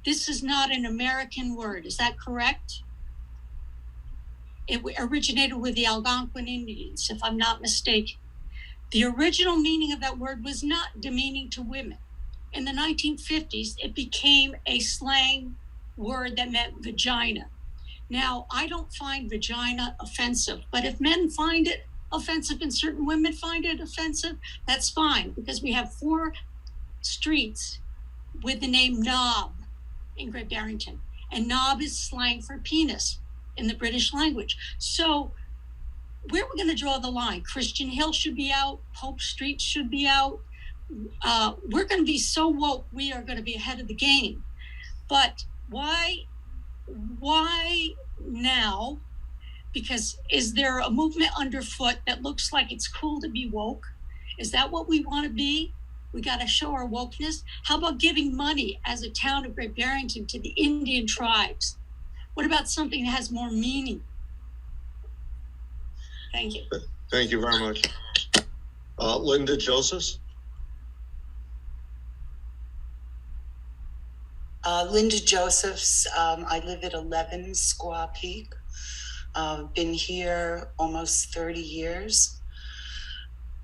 T: This is not an American word. Is that correct? It originated with the Algonquin Indians, if I'm not mistaken. The original meaning of that word was not demeaning to women. In the 1950s, it became a slang word that meant vagina. Now, I don't find vagina offensive, but if men find it offensive and certain women find it offensive, that's fine, because we have 4 streets with the name Knob in Great Barrington, and knob is slang for penis in the British language. So where are we going to draw the line? Christian Hill should be out, Pope Street should be out. We're going to be so woke, we are going to be ahead of the game. But why now? Because is there a movement underfoot that looks like it's cool to be woke? Is that what we want to be? We got to show our wokeness. How about giving money as a town of Great Barrington to the Indian tribes? What about something that has more meaning? Thank you.
A: Thank you very much. Linda Josephs.
U: Linda Josephs. I live at 11 Squaw Peak. Been here almost 30 years.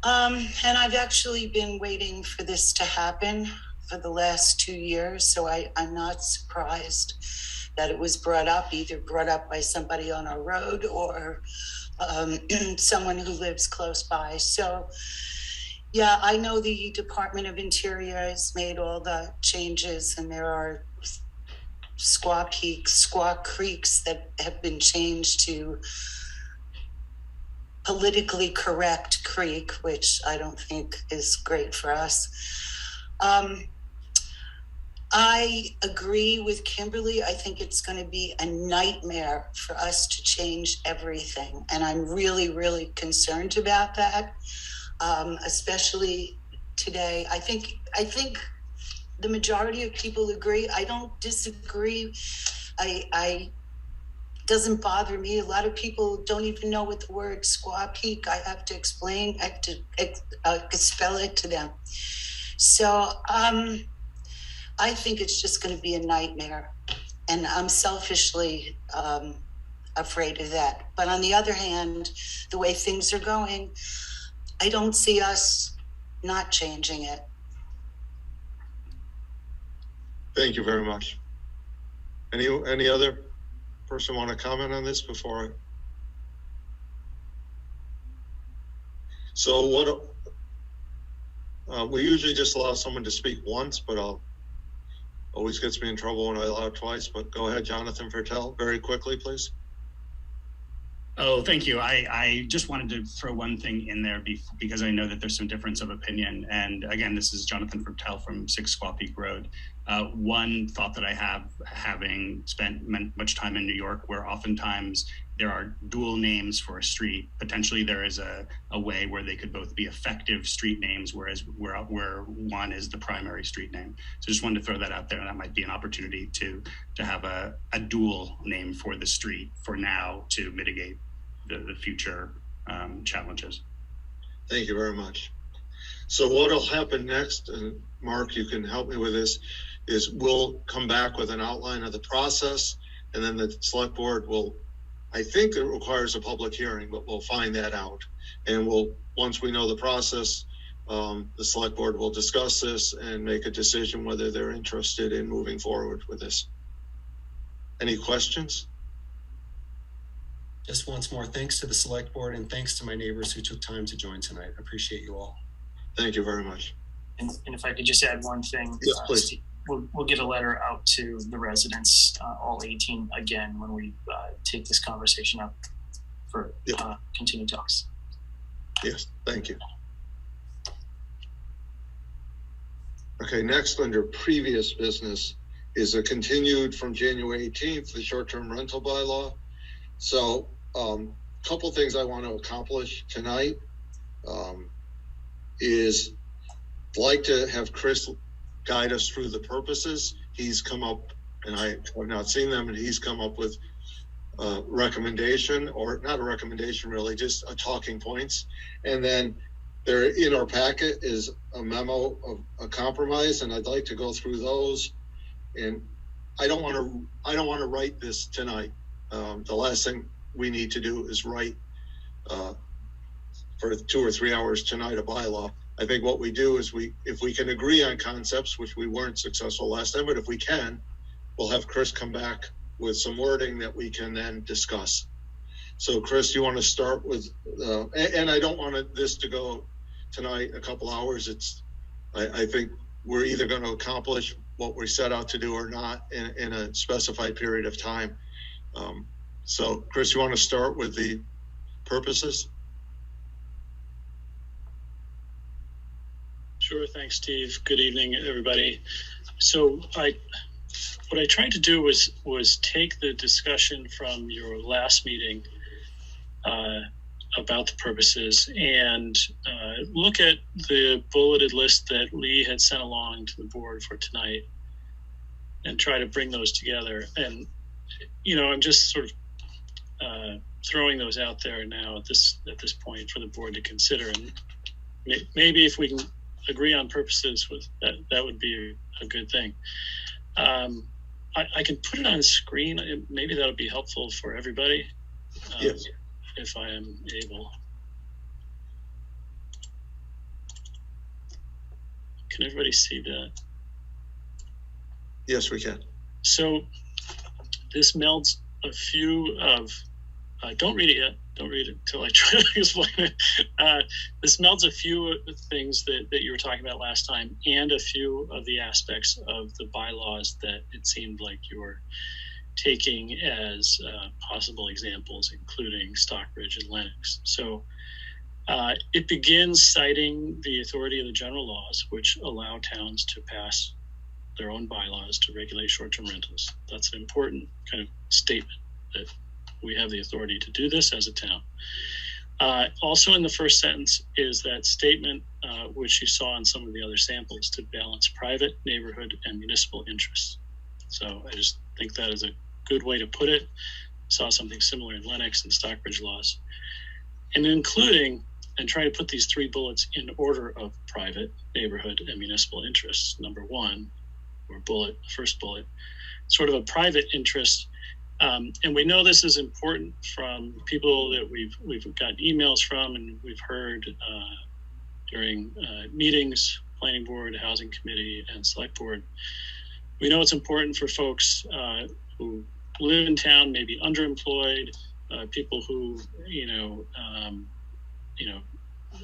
U: And I've actually been waiting for this to happen for the last 2 years, so I'm not surprised that it was brought up by somebody on our road or someone who lives close by. So, yeah, I know the Department of Interior has made all the changes, and there are Squaw Peaks, Squaw Creeks that have been changed to politically correct creek, which I don't think is great for us. I agree with Kimberly. I think it's going to be a nightmare for us to change everything. And I'm really, really concerned about that, especially today. I think the majority of people agree. I don't disagree. I doesn't bother me. A lot of people don't even know what the word Squaw Peak. I have to explain, I have to spell it to them. So I think it's just going to be a nightmare, and I'm selfishly afraid of that. But on the other hand, the way things are going, I don't see us not changing it.
A: Thank you very much. Any other person want to comment on this before So what We usually just allow someone to speak once, but always gets me in trouble when I allow twice. But go ahead, Jonathan Fertel, very quickly, please.
P: Oh, thank you. I just wanted to throw one thing in there because I know that there's some difference of opinion. And again, this is Jonathan Fertel from 6 Squaw Peak Road. One thought that I have, having spent much time in New York, where oftentimes there are dual names for a street. Potentially there is a way where they could both be effective street names, where one is the primary street name. So just wanted to throw that out there. That might be an opportunity to have a dual name for the street for now to mitigate the future challenges.
A: Thank you very much. So what will happen next, and Mark, you can help me with this, is we'll come back with an outline of the process, and then the select board will, I think it requires a public hearing, but we'll find that out. And once we know the process, the select board will discuss this and make a decision whether they're interested in moving forward with this. Any questions?
O: Just once more, thanks to the select board and thanks to my neighbors who took time to join tonight. I appreciate you all.
A: Thank you very much.
D: And if I could just add one thing.
A: Yes, please.
D: We'll get a letter out to the residents, all 18, again, when we take this conversation up for continued talks.
A: Yes, thank you. Okay, next under previous business is a continued from January 18th, the short-term rental bylaw. So a couple things I want to accomplish tonight is like to have Chris guide us through the purposes. He's come up, and I have not seen them, and he's come up with a recommendation, or not a recommendation really, just a talking points. And then there in our packet is a memo of a compromise, and I'd like to go through those. And I don't want to write this tonight. The last thing we need to do is write for 2 or 3 hours tonight a bylaw. I think what we do is if we can agree on concepts, which we weren't successful last time, but if we can, we'll have Chris come back with some wording that we can then discuss. So Chris, you want to start with, and I don't want this to go tonight a couple hours. I think we're either going to accomplish what we set out to do or not in a specified period of time. So Chris, you want to start with the purposes?
F: Sure. Thanks, Steve. Good evening, everybody. So what I tried to do was take the discussion from your last meeting about the purposes and look at the bulleted list that Lee had sent along to the board for tonight and try to bring those together. And, I'm just sort of throwing those out there now at this point for the board to consider. And maybe if we can agree on purposes with that would be a good thing. I can put it on screen. Maybe that'll be helpful for everybody.
A: Yes.
F: If I am able. Can everybody see that?
A: Yes, we can.
F: So this melds a few of, don't read it yet. Don't read it until I try to explain it. This melds a few things that you were talking about last time and a few of the aspects of the bylaws that it seemed like you were taking as possible examples, including Stockbridge and Lennox. So it begins citing the authority of the general laws, which allow towns to pass their own bylaws to regulate short-term rentals. That's an important kind of statement that we have the authority to do this as a town. Also in the first sentence is that statement, which you saw in some of the other samples, to balance private, neighborhood, and municipal interests. So I just think that is a good way to put it. Saw something similar in Lennox and Stockbridge laws. And including, and try to put these 3 bullets in order of private, neighborhood, and municipal interests. Number 1, or bullet, first bullet, sort of a private interest. And we know this is important from people that we've gotten emails from and we've heard during meetings, planning board, housing committee, and select board. We know it's important for folks who live in town, maybe underemployed, people who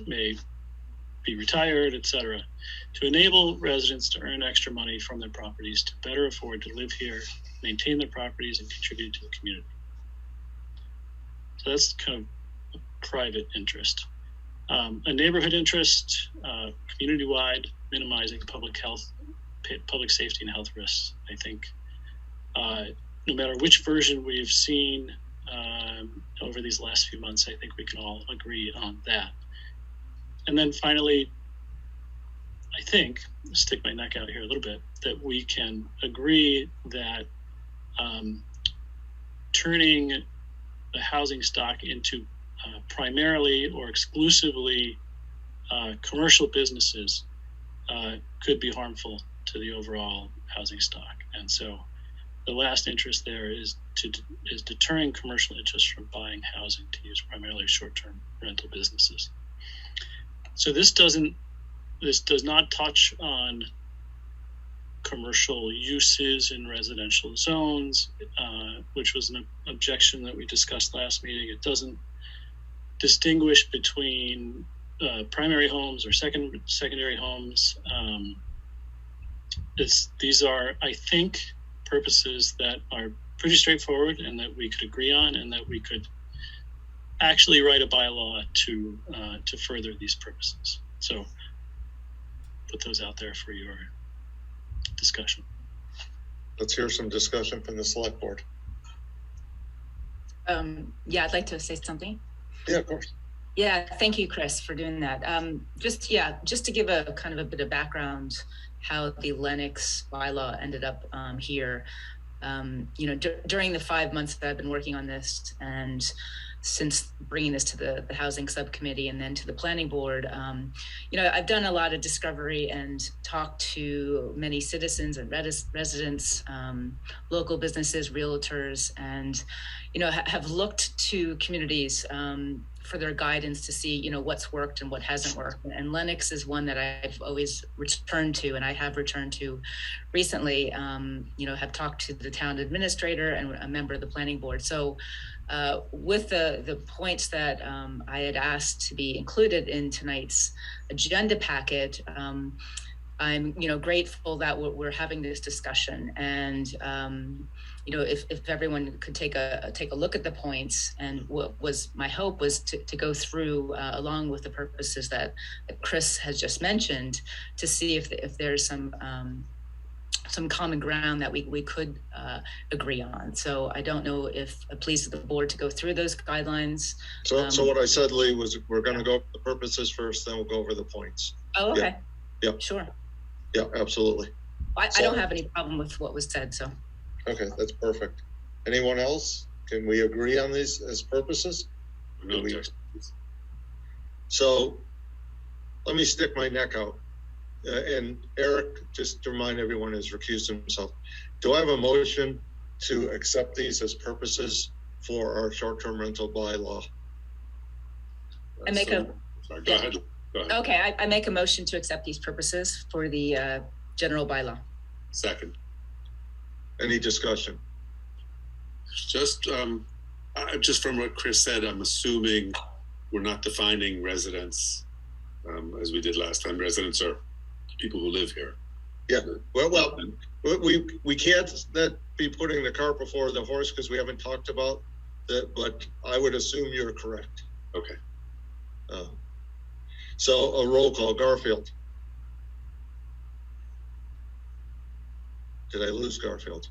F: may be retired, etc., to enable residents to earn extra money from their properties to better afford to live here, maintain their properties, and contribute to the community. So that's kind of a private interest. A neighborhood interest, community-wide, minimizing public health, public safety and health risks. I think no matter which version we've seen over these last few months, I think we can all agree on that. And then finally, I think, stick my neck out here a little bit, that we can agree that turning the housing stock into primarily or exclusively commercial businesses could be harmful to the overall housing stock. And so the last interest there is deterring commercial interests from buying housing to use primarily short-term rental businesses. So this does not touch on commercial uses in residential zones, which was an objection that we discussed last meeting. It doesn't distinguish between primary homes or secondary homes. These are, I think, purposes that are pretty straightforward and that we could agree on, and that we could actually write a bylaw to further these purposes. So put those out there for your discussion.
A: Let's hear some discussion from the select board.
B: Yeah, I'd like to say something.
A: Yeah, of course.
B: Yeah, thank you, Chris, for doing that. Just to give a kind of a bit of background how the Lennox bylaw ended up here. During the 5 months that I've been working on this, and since bringing this to the housing subcommittee and then to the planning board, I've done a lot of discovery and talked to many citizens and residents, local businesses, realtors, and have looked to communities for their guidance to see what's worked and what hasn't worked. And Lennox is one that I've always returned to, and I have returned to recently. Have talked to the town administrator and a member of the planning board. So with the points that I had asked to be included in tonight's agenda packet, I'm grateful that we're having this discussion, and if everyone could take a look at the points, and what was my hope was to go through along with the purposes that Chris has just mentioned, to see if there's some common ground that we could agree on. So I don't know if it pleases the board to go through those guidelines.
A: So what I said, Lee, was we're going to go over the purposes first, then we'll go over the points.
B: Oh, okay.
A: Yeah.
B: Sure.
A: Yeah, absolutely.
B: I don't have any problem with what was said, so.
A: Okay, that's perfect. Anyone else? Can we agree on these as purposes?
J: No objections.
A: So let me stick my neck out. And Eric, just to remind everyone, has recused himself. Do I have a motion to accept these as purposes for our short-term rental bylaw?
J: Sorry, go ahead.
B: Okay, I make a motion to accept these purposes for the general bylaw.
J: Second.
A: Any discussion?
J: Just from what Chris said, I'm assuming we're not defining residents as we did last time. Residents are people who live here.
A: Yeah. Well, we can't be putting the cart before the horse because we haven't talked about that. But I would assume you're correct.
J: Okay.
A: So a roll call. Garfield. Did I lose Garfield?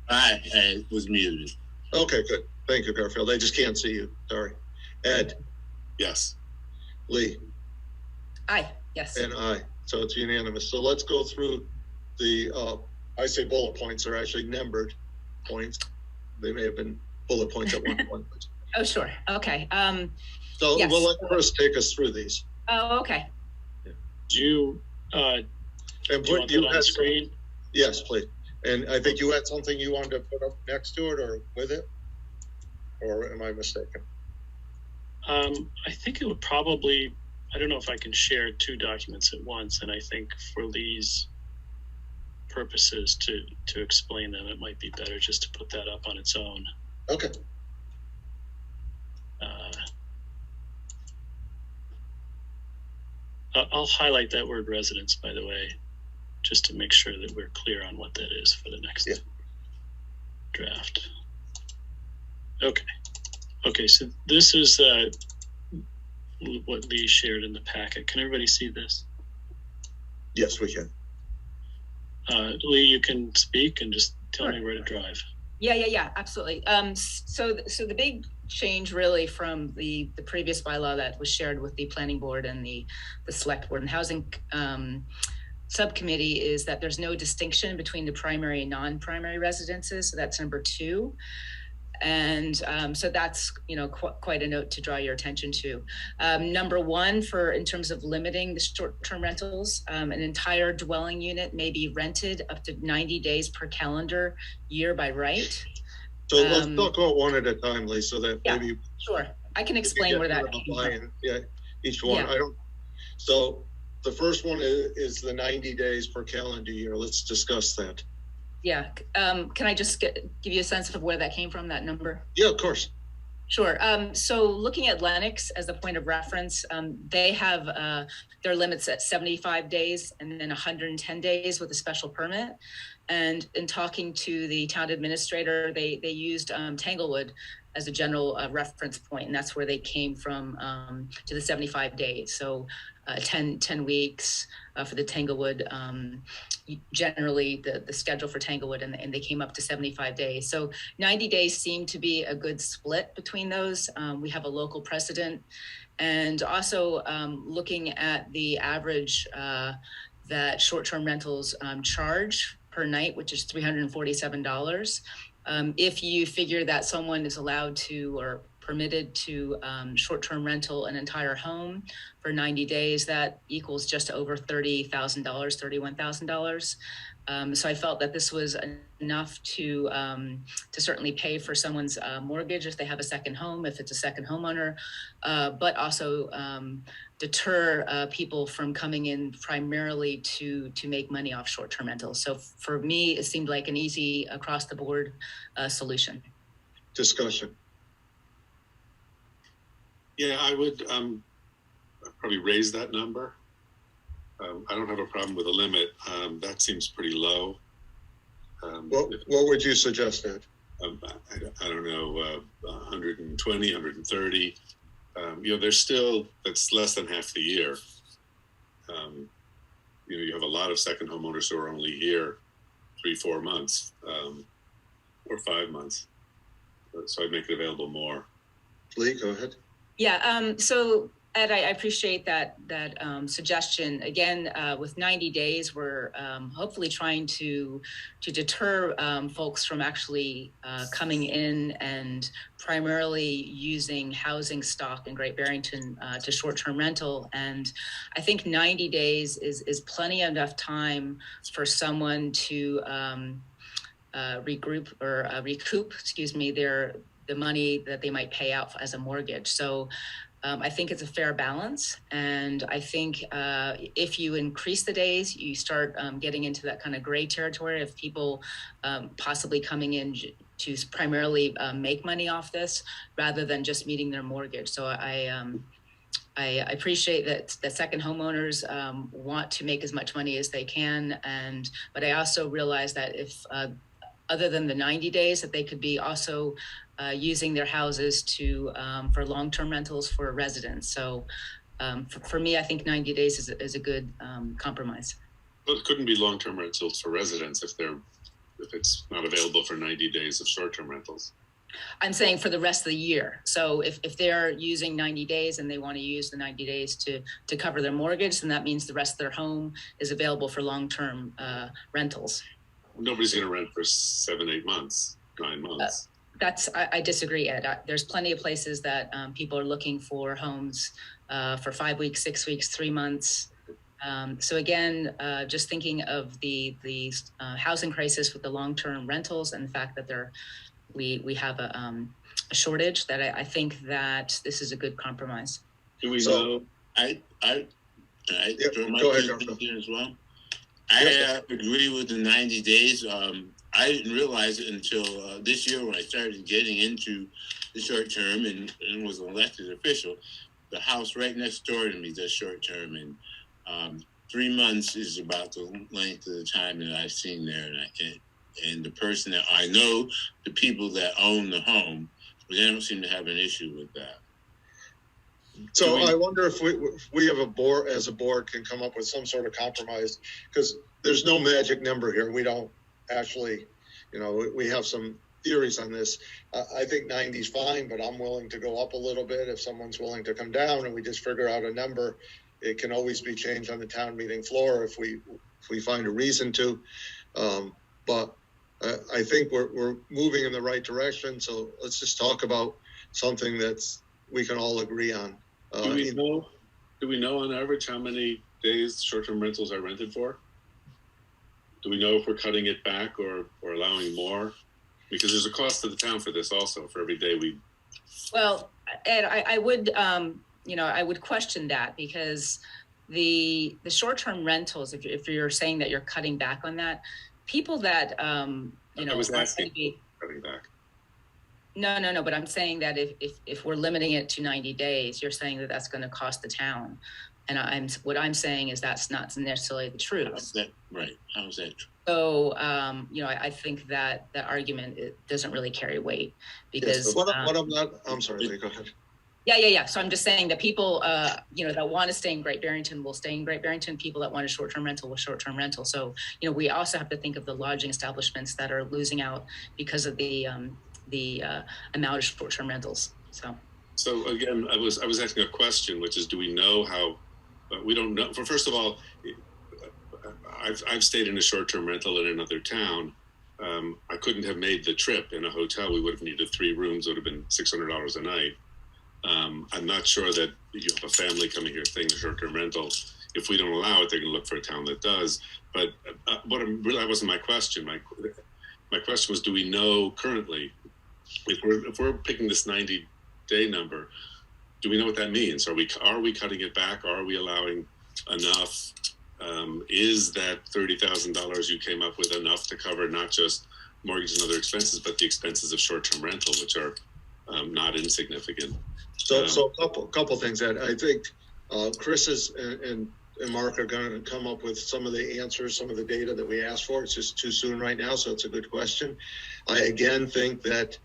H: I was muted.
A: Okay, good. Thank you, Garfield. I just can't see you. Sorry. Ed?
J: Yes.
A: Lee?
B: Aye. Yes.
A: And aye. So it's unanimous. So let's go through the, I say bullet points are actually numbered points. They may have been bullet points at one point.
B: Oh, sure. Okay.
A: So
B: yes.
A: we'll let Chris take us through these.
B: Oh, okay.
F: Do you
A: and
F: put you on screen?
A: Yes, please. And I think you had something you wanted to put up next to it or with it, or am I mistaken?
F: I think it would probably, I don't know if I can share two documents at once, and I think for these purposes to explain them, it might be better just to put that up on its own.
A: Okay.
F: I'll highlight that word residence, by the way, just to make sure that we're clear on what that is for the next draft. Okay, so this is what Lee shared in the packet. Can everybody see this?
A: Yes, we can.
F: Lee, you can speak and just tell me where to drive.
B: Yeah, absolutely. So the big change really from the previous bylaw that was shared with the planning board and the select board and housing subcommittee is that there's no distinction between the primary and non-primary residences. So that's number 2. And so that's, quite a note to draw your attention to. Number 1, in terms of limiting the short-term rentals, an entire dwelling unit may be rented up to 90 days per calendar year by right.
A: So let's talk about one at a time, Lee, so that maybe.
B: Sure. I can explain where that came from.
A: Yeah, each one.
B: Yeah.
A: So the first one is the 90 days per calendar year. Let's discuss that.
B: Yeah. Can I just give you a sense of where that came from, that number?
A: Yeah, of course.
B: Sure. So looking at Lennox as a point of reference, they have their limits at 75 days and then 110 days with a special permit. And in talking to the town administrator, they used Tanglewood as a general reference point, and that's where they came from to the 75 days. So 10 weeks for the Tanglewood, generally the schedule for Tanglewood, and they came up to 75 days. So 90 days seemed to be a good split between those. We have a local precedent, and also looking at the average that short-term rentals charge per night, which is $347. If you figure that someone is allowed to or permitted to short-term rental an entire home for 90 days, that equals just over $30,000, $31,000. So I felt that this was enough to certainly pay for someone's mortgage if they have a second home, if it's a second homeowner, but also deter people from coming in primarily to make money off short-term rentals. So for me, it seemed like an easy across-the-board solution.
A: Discussion.
J: Yeah, I would probably raise that number. I don't have a problem with a limit. That seems pretty low.
A: What would you suggest, Ed?
J: I don't know, 120, 130. There's still, that's less than half the year. You have a lot of second homeowners who are only here 3-4 months or 5 months. So I'd make it available more.
A: Lee, go ahead.
B: Yeah, so Ed, I appreciate that suggestion. Again, with 90 days, we're hopefully trying to deter folks from actually coming in and primarily using housing stock in Great Barrington to short-term rental. And I think 90 days is plenty enough time for someone to recoup the money that they might pay out as a mortgage. So I think it's a fair balance. And I think if you increase the days, you start getting into that kind of gray territory of people possibly coming in to primarily make money off this rather than just meeting their mortgage. So I appreciate that second homeowners want to make as much money as they can. But I also realize that if other than the 90 days, that they could be also using their houses for long-term rentals for residents. So for me, I think 90 days is a good compromise.
J: Well, it couldn't be long-term rentals for residents if it's not available for 90 days of short-term rentals.
B: I'm saying for the rest of the year. So if they're using 90 days and they want to use the 90 days to cover their mortgage, then that means the rest of their home is available for long-term rentals.
J: Nobody's going to rent for 7-8 months, 9 months.
B: I disagree, Ed. There's plenty of places that people are looking for homes for 5 weeks, 6 weeks, 3 months. So again, just thinking of the housing crisis with the long-term rentals and the fact that we have a shortage, that I think that this is a good compromise.
H: Do we know? I throw my two in as well. I agree with the 90 days. I didn't realize it until this year when I started getting into the short term and was an elected official. The house right next door to me does short term, and 3 months is about the length of the time that I've seen there, and the person that I know, the people that own the home, but they don't seem to have an issue with that.
A: So I wonder if we have a board, as a board, can come up with some sort of compromise, because there's no magic number here. We don't actually, we have some theories on this. I think 90 is fine, but I'm willing to go up a little bit if someone's willing to come down, and we just figure out a number. It can always be changed on the town meeting floor if we find a reason to. But I think we're moving in the right direction. So let's just talk about something that's we can all agree on.
J: Do we know on average how many days short-term rentals are rented for? Do we know if we're cutting it back or allowing more? Because there's a cost to the town for this also, for every day we.
B: Well, Ed, I would, I would question that, because the short-term rentals, if you're saying that you're cutting back on that, people that,
J: I was asking cutting back.
B: No, but I'm saying that if we're limiting it to 90 days, you're saying that that's going to cost the town. And what I'm saying is that's not necessarily the truth.
H: How's that right? How's that true?
B: So, I think that argument, it doesn't really carry weight, because
A: I'm sorry, go ahead.
B: Yeah. So I'm just saying that people, that want to stay in Great Barrington will stay in Great Barrington. People that want a short-term rental will short-term rental. So, we also have to think of the lodging establishments that are losing out because of the amount of short-term rentals. So
J: again, I was asking a question, which is, do we know how? We don't know. First of all, I've stayed in a short-term rental in another town. I couldn't have made the trip in a hotel. We would have needed 3 rooms. It would have been $600 a night. I'm not sure that you have a family coming here staying in a short-term rental. If we don't allow it, they're going to look for a town that does. But that wasn't my question. My question was, do we know currently, if we're picking this 90-day number, do we know what that means? Are we cutting it back? Are we allowing enough? Is that $30,000 you came up with enough to cover not just mortgage and other expenses, but the expenses of short-term rental, which are not insignificant?
A: So a couple things that I think Chris and Mark are going to come up with some of the answers, some of the data that we asked for. It's just too soon right now, so it's a good question. I again think that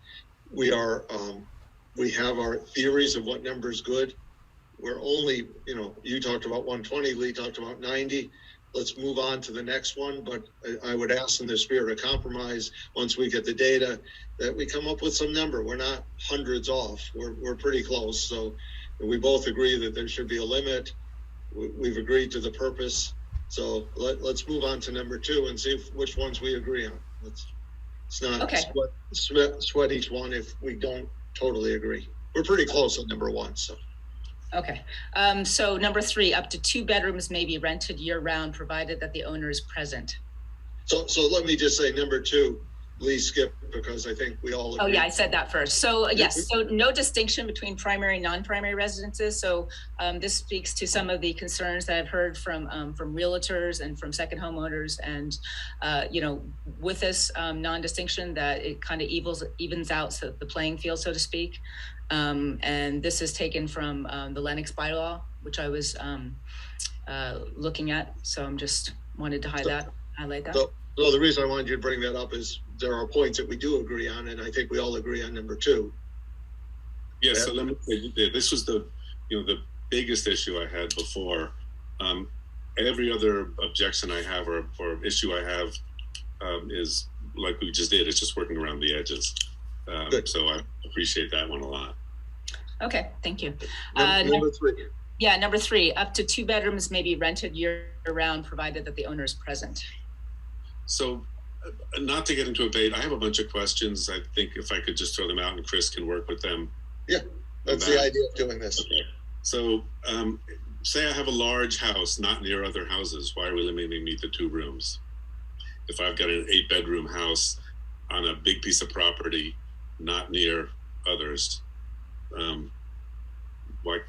A: we have our theories of what number is good. We're only, you talked about 120, Lee talked about 90. Let's move on to the next one. But I would ask, in the spirit of compromise, once we get the data, that we come up with some number. We're not hundreds off. We're pretty close. So we both agree that there should be a limit. We've agreed to the purpose. So let's move on to number 2 and see which ones we agree on. Let's not sweat each one if we don't totally agree. We're pretty close on number 1. So.
B: Okay. So number 3, up to 2 bedrooms may be rented year-round, provided that the owner is present.
A: So let me just say number 2, Lee skipped, because I think we all agree.
B: Oh yeah, I said that first. So yes, so no distinction between primary and non-primary residences. So this speaks to some of the concerns that I've heard from realtors and from second homeowners, and with this non-distinction, that it kind of evens out the playing field, so to speak. And this is taken from the Lennox bylaw, which I was looking at. So I'm just wanted to highlight that.
A: So the reason I wanted you to bring that up is there are points that we do agree on, and I think we all agree on number 2.
J: Yeah. So let me say, this was the biggest issue I had before. Every other objection I have or issue I have is like we just did. It's just working around the edges. So I appreciate that one a lot.
B: Okay, thank you.
A: Number 3.
B: Yeah, number 3, up to 2 bedrooms may be rented year-round, provided that the owner is present.
J: So, not to get into a debate, I have a bunch of questions. I think if I could just throw them out and Chris can work with them.
A: Yeah, that's the idea of doing this.
J: Okay. So, say I have a large house, not near other houses. Why are we limiting me to 2 rooms? If I've got an 8-bedroom house on a big piece of property, not near others, why?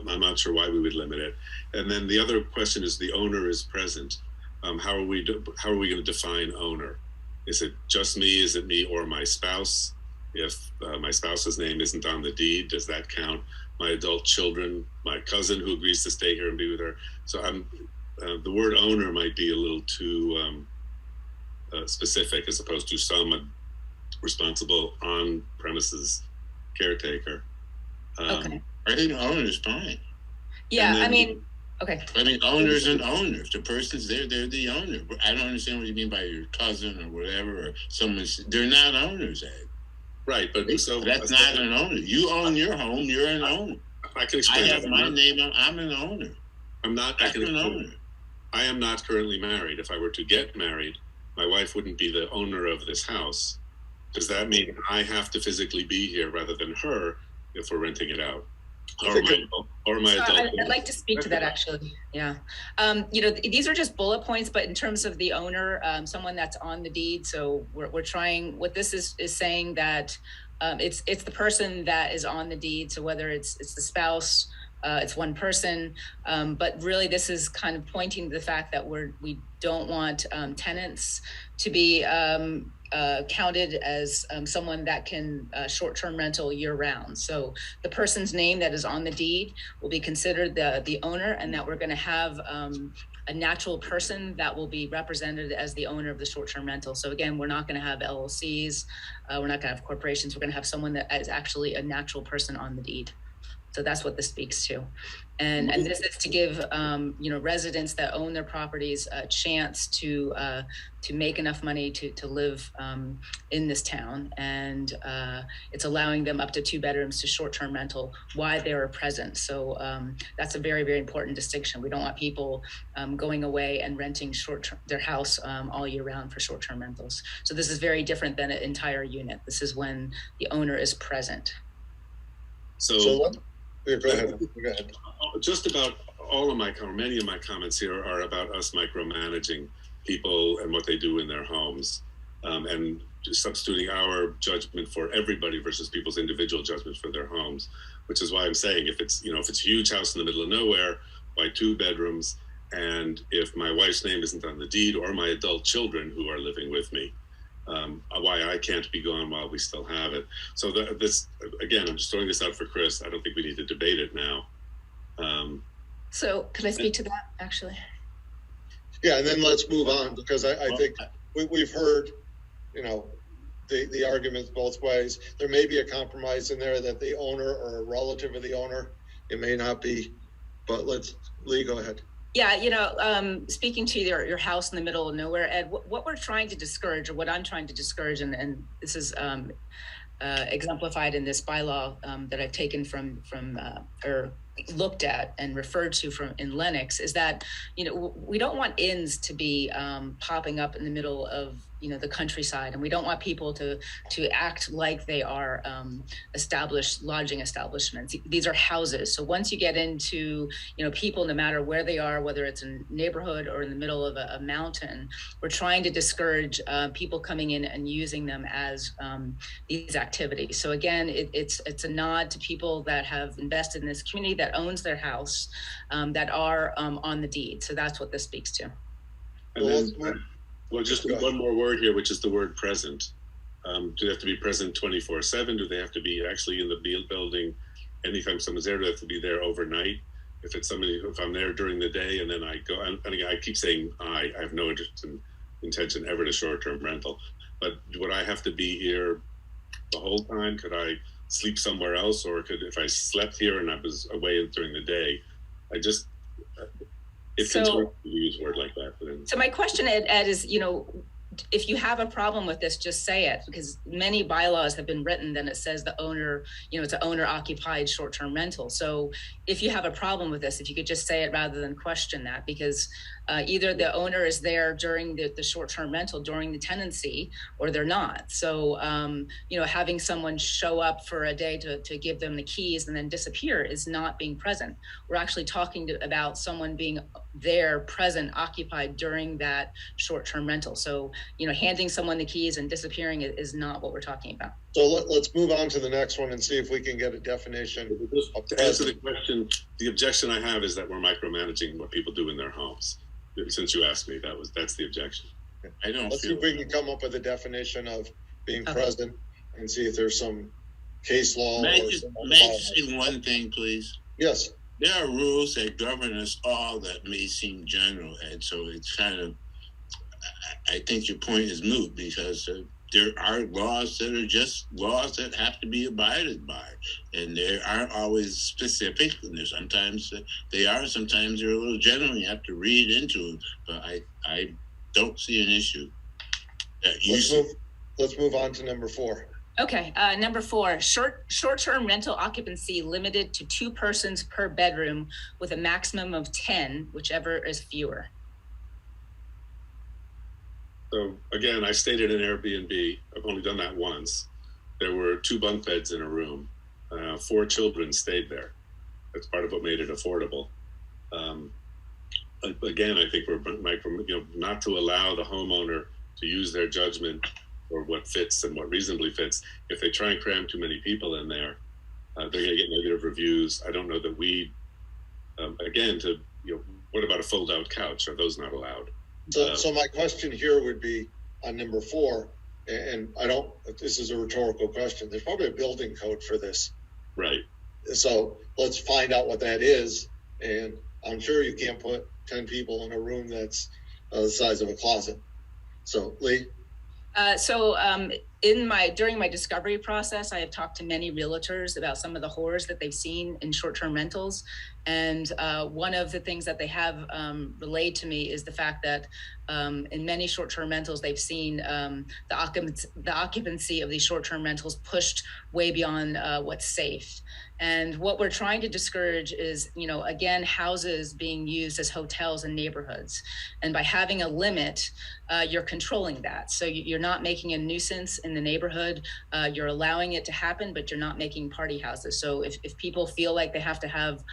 J: I'm not sure why we would limit it. And then the other question is, the owner is present. How are we going to define owner? Is it just me? Is it me or my spouse? If my spouse's name isn't on the deed, does that count? My adult children, my cousin who agrees to stay here and be with her. So the word owner might be a little too specific as opposed to some responsible on premises caretaker.
B: Okay.
H: I think owner is fine.
B: Yeah,
H: then,
B: I mean, okay.
H: I mean, owner's an owner. If the person's there, they're the owner. But I don't understand what you mean by your cousin or whatever, or someone's, they're not owners, Ed.
J: Right, but so
H: that's not an owner. You own your home, you're an owner.
J: I can explain.
H: I have my name on, I'm an owner.
J: I'm not,
H: That's an owner.
J: I am not currently married. If I were to get married, my wife wouldn't be the owner of this house. Does that mean I have to physically be here rather than her if we're renting it out? Or my
B: So
J: adult.
B: I'd like to speak to that actually. Yeah. These are just bullet points, but in terms of the owner, someone that's on the deed. So we're trying, what this is saying that it's the person that is on the deed. So whether it's the spouse, it's one person, but really this is kind of pointing to the fact that we don't want tenants to be counted as someone that can short-term rental year-round. So the person's name that is on the deed will be considered the owner, and that we're going to have a natural person that will be represented as the owner of the short-term rental. So again, we're not going to have LLCs, we're not going to have corporations, we're going to have someone that is actually a natural person on the deed. So that's what this speaks to. And this is to give residents that own their properties a chance to make enough money to live in this town. And it's allowing them up to 2 bedrooms to short-term rental while they are present. So that's a very, very important distinction. We don't want people going away and renting their house all year round for short-term rentals. So this is very different than an entire unit. This is when the owner is present.
A: Yeah, go ahead.
J: Just about many of my comments here are about us micromanaging people and what they do in their homes, and substituting our judgment for everybody versus people's individual judgment for their homes. Which is why I'm saying if it's a huge house in the middle of nowhere, why 2 bedrooms, and if my wife's name isn't on the deed or my adult children who are living with me, why I can't be gone while we still have it. So this, again, I'm just throwing this out for Chris. I don't think we need to debate it now.
B: So can I speak to that actually?
A: Yeah, and then let's move on, because I think we've heard, the arguments both ways. There may be a compromise in there that the owner or a relative of the owner, it may not be, but Lee, go ahead.
B: Yeah, speaking to your house in the middle of nowhere, Ed, what we're trying to discourage, or what I'm trying to discourage, and this is exemplified in this bylaw that I've taken from or looked at and referred to in Lennox, is that we don't want inns to be popping up in the middle of the countryside, and we don't want people to act like they are established lodging establishments. These are houses. So once you get into people, no matter where they are, whether it's in a neighborhood or in the middle of a mountain, we're trying to discourage people coming in and using them as these activities. So again, it's a nod to people that have invested in this community, that owns their house, that are on the deed. So that's what this speaks to.
J: And then, well, just one more word here, which is the word present. Do they have to be present 24/7? Do they have to be actually in the building anytime someone's there? Do they have to be there overnight? If I'm there during the day and then I go, and again, I keep saying I have no intention ever to short-term rental, but would I have to be here the whole time? Could I sleep somewhere else, or if I slept here and I was away during the day, it's important to use a word like that.
B: So my question, Ed, is, if you have a problem with this, just say it, because many bylaws have been written, then it says the owner, it's an owner occupied short-term rental. So if you have a problem with this, if you could just say it rather than question that, because either the owner is there during the short-term rental, during the tenancy, or they're not. So, having someone show up for a day to give them the keys and then disappear is not being present. We're actually talking about someone being there, present, occupied during that short-term rental. So, handing someone the keys and disappearing is not what we're talking about.
A: So let's move on to the next one and see if we can get a definition.
J: To answer the question, the objection I have is that we're micromanaging what people do in their homes. Since you asked me, that's the objection.
A: Let's see if we can come up with a definition of being present and see if there's some case law.
H: May
A: or
H: I just
A: some
H: say one thing, please?
A: Yes.
H: There are rules that govern us all that may seem general, and so it's kind of, I think your point is moot, because there are laws that are just laws that have to be abided by, and they aren't always specific, and sometimes they are, sometimes they're a little general, you have to read into them, but I don't see an issue.
A: Let's move on to number 4.
B: Okay, number 4, short-term rental occupancy limited to 2 persons per bedroom with a maximum of 10, whichever is fewer.
J: So again, I stayed at an Airbnb. I've only done that once. There were 2 bunk beds in a room. 4 children stayed there. That's part of what made it affordable. Again, I think we're not to allow the homeowner to use their judgment or what fits and what reasonably fits. If they try and cram too many people in there, they're going to get negative reviews. I don't know that we, what about a fold-out couch? Are those not allowed?
A: So my question here would be on number 4, and this is a rhetorical question. There's probably a building code for this.
J: Right.
A: So let's find out what that is. And I'm sure you can't put 10 people in a room that's the size of a closet. So Lee?
B: During my discovery process, I have talked to many realtors about some of the horrors that they've seen in short-term rentals. And one of the things that they have relayed to me is the fact that in many short-term rentals, they've seen the occupancy of these short-term rentals pushed way beyond what's safe. And what we're trying to discourage is, again, houses being used as hotels in neighborhoods. And by having a limit, you're controlling that. So you're not making a nuisance in the neighborhood. You're allowing it to happen, but you're not making party houses. So if people feel like they have to have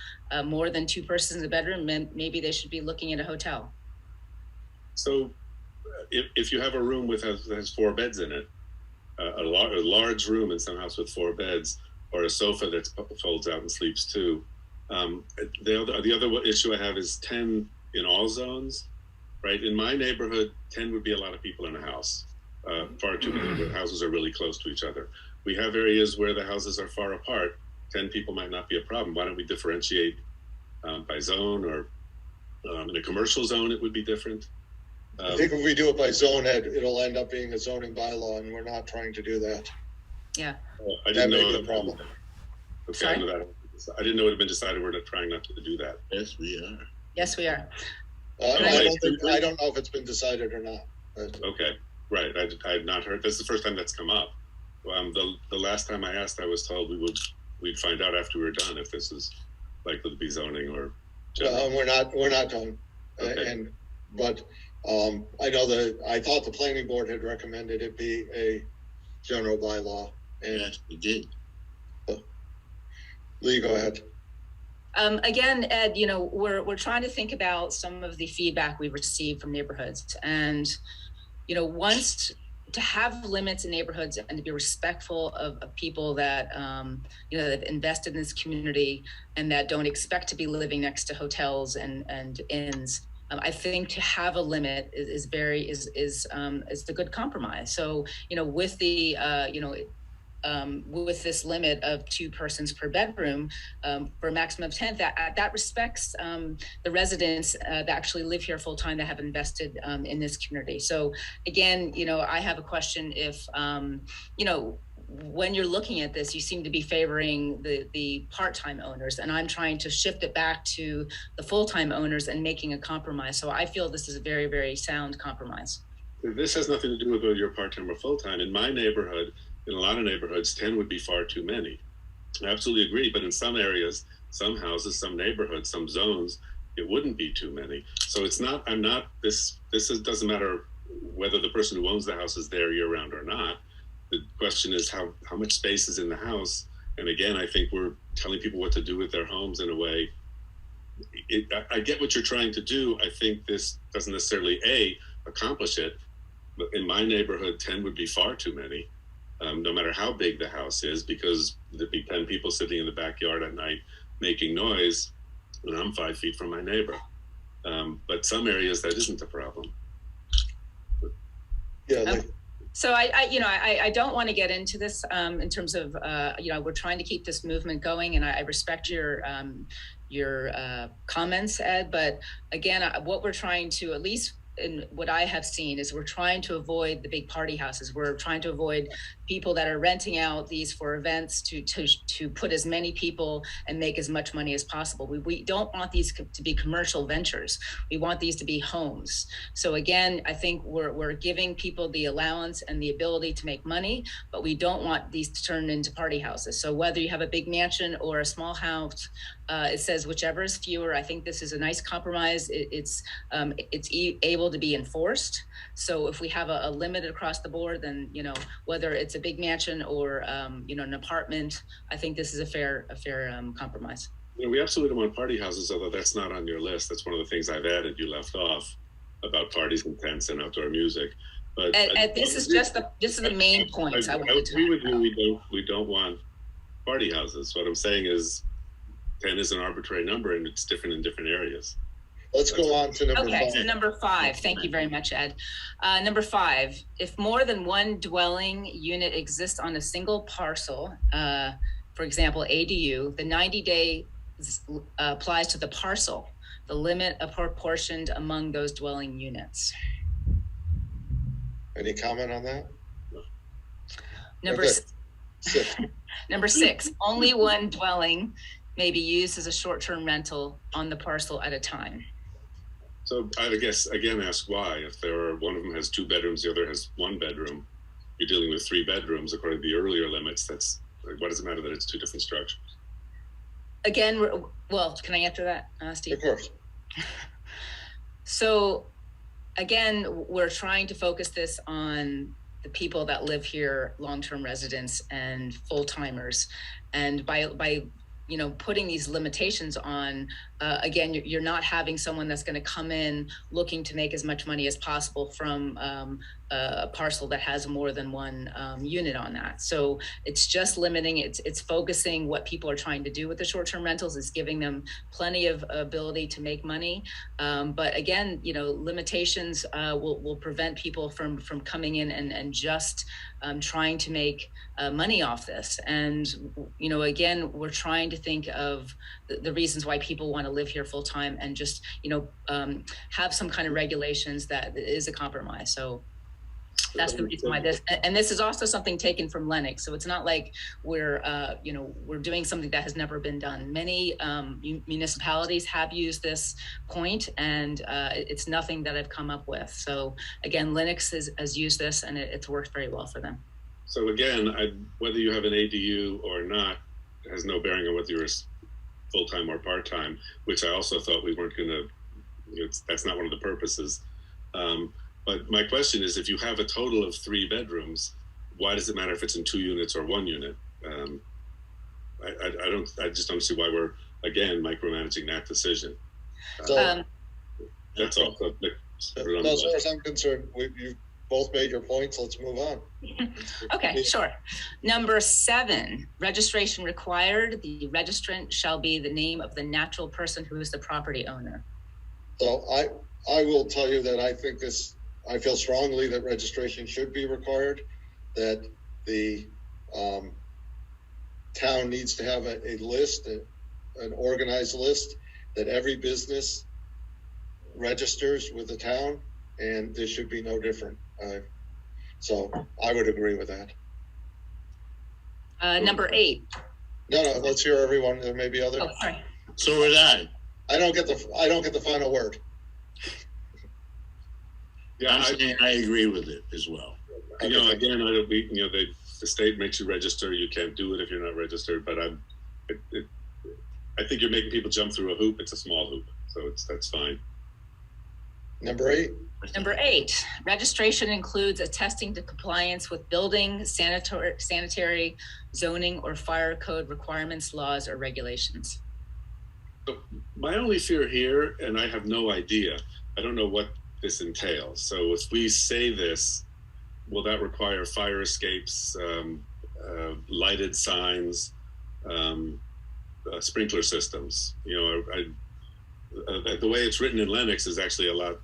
B: more than 2 persons in a bedroom, maybe they should be looking at a hotel.
J: So if you have a room that has 4 beds in it, a large room in some house with 4 beds, or a sofa that folds out and sleeps 2. The other issue I have is 10 in all zones, right? In my neighborhood, 10 would be a lot of people in a house. Far too many. The houses are really close to each other. We have areas where the houses are far apart. 10 people might not be a problem. Why don't we differentiate by zone, or in a commercial zone, it would be different.
A: I think if we do it by zone, it'll end up being a zoning bylaw, and we're not trying to do that.
B: Yeah.
J: I didn't know
A: the problem.
J: Okay, I didn't know it had been decided. We're trying not to do that.
H: Yes, we are.
B: Yes, we are.
A: I don't know if it's been decided or not.
J: Okay, right. I had not heard. This is the first time that's come up. The last time I asked, I was told we'd find out after we were done if this is likely to be zoning or.
A: We're not done.
J: Okay.
A: But I know I thought the planning board had recommended it be a general bylaw. And
H: yes, we did.
A: Lee, go ahead.
B: Again, Ed, we're trying to think about some of the feedback we've received from neighborhoods, and once to have limits in neighborhoods and to be respectful of people that that have invested in this community and that don't expect to be living next to hotels and inns. I think to have a limit is the good compromise. So with the with this limit of 2 persons per bedroom for a maximum of 10, that respects the residents that actually live here full time that have invested in this community. So again, I have a question if when you're looking at this, you seem to be favoring the part-time owners, and I'm trying to shift it back to the full-time owners and making a compromise. So I feel this is a very, very sound compromise.
J: This has nothing to do with whether you're part-time or full-time. In my neighborhood, in a lot of neighborhoods, 10 would be far too many. I absolutely agree, but in some areas, some houses, some neighborhoods, some zones, it wouldn't be too many. So it's not, doesn't matter whether the person who owns the house is there year-round or not. The question is how much space is in the house. And again, I think we're telling people what to do with their homes in a way. I get what you're trying to do. I think this doesn't necessarily accomplish it, but in my neighborhood, 10 would be far too many, no matter how big the house is, because there'd be 10 people sitting in the backyard at night making noise when I'm 5 feet from my neighbor. But some areas that isn't a problem.
A: Yeah.
B: So I don't want to get into this in terms of, we're trying to keep this movement going, and I respect your comments, Ed, but again, what we're trying to, at least in what I have seen, is we're trying to avoid the big party houses. We're trying to avoid people that are renting out these for events to put as many people and make as much money as possible. We don't want these to be commercial ventures. We want these to be homes. So again, I think we're giving people the allowance and the ability to make money, but we don't want these to turn into party houses. So whether you have a big mansion or a small house, it says whichever is fewer. I think this is a nice compromise. It's able to be enforced. So if we have a limit across the board, then whether it's a big mansion or an apartment, I think this is a fair compromise.
J: We absolutely don't want party houses, although that's not on your list. That's one of the things I've added. You left off about parties and tents and outdoor music. But
B: this is the main points I wanted to
J: agree with you. We don't want party houses. What I'm saying is 10 is an arbitrary number, and it's different in different areas.
A: Let's go on to number 5.
B: So number 5. Thank you very much, Ed. Number 5, if more than one dwelling unit exists on a single parcel, for example, ADU, the 90-day applies to the parcel. The limit apportioned among those dwelling units.
A: Any comment on that?
B: Number 6, only one dwelling may be used as a short-term rental on the parcel at a time.
J: So I guess, again, ask why. If one of them has 2 bedrooms, the other has 1 bedroom, you're dealing with 3 bedrooms according to the earlier limits. What does it matter that it's 2 different structures?
B: Again, can I answer that, Steve?
A: Of course.
B: So again, we're trying to focus this on the people that live here, long-term residents and full-timers. And by putting these limitations on, again, you're not having someone that's going to come in looking to make as much money as possible from a parcel that has more than one unit on that. So it's just limiting, it's focusing what people are trying to do with the short-term rentals, is giving them plenty of ability to make money. But again, limitations will prevent people from coming in and just trying to make money off this. And, again, we're trying to think of the reasons why people want to live here full time, and just, have some kind of regulations that is a compromise. So that's the reason why this is also something taken from Lennox. So it's not like we're doing something that has never been done. Many municipalities have used this point, and it's nothing that I've come up with. So again, Lennox has used this, and it's worked very well for them.
J: So again, whether you have an ADU or not has no bearing on whether you're full-time or part-time, which I also thought we weren't going to, that's not one of the purposes. But my question is, if you have a total of 3 bedrooms, why does it matter if it's in 2 units or 1 unit? I just don't see why we're, again, micromanaging that decision. That's all.
A: As far as I'm concerned, you've both made your points. Let's move on.
B: Okay, sure. Number 7, registration required. The registrant shall be the name of the natural person who is the property owner.
A: So I will tell you that I feel strongly that registration should be required, that the town needs to have a list, an organized list, that every business registers with the town, and this should be no different. So I would agree with that.
B: Number 8.
A: No, let's hear everyone. There may be other.
B: Oh, sorry.
H: So would I.
A: I don't get the final word.
H: Yeah, I agree with it as well.
J: Again, the state makes you register. You can't do it if you're not registered. But I think you're making people jump through a hoop. It's a small hoop, so that's fine.
A: Number 8.
B: Number 8, registration includes attesting to compliance with building, sanitary, zoning, or fire code requirements, laws, or regulations.
J: So my only fear here, and I have no idea, I don't know what this entails. So if we say this, will that require fire escapes, lighted signs, sprinkler systems? The way it's written in Lennox is actually a lot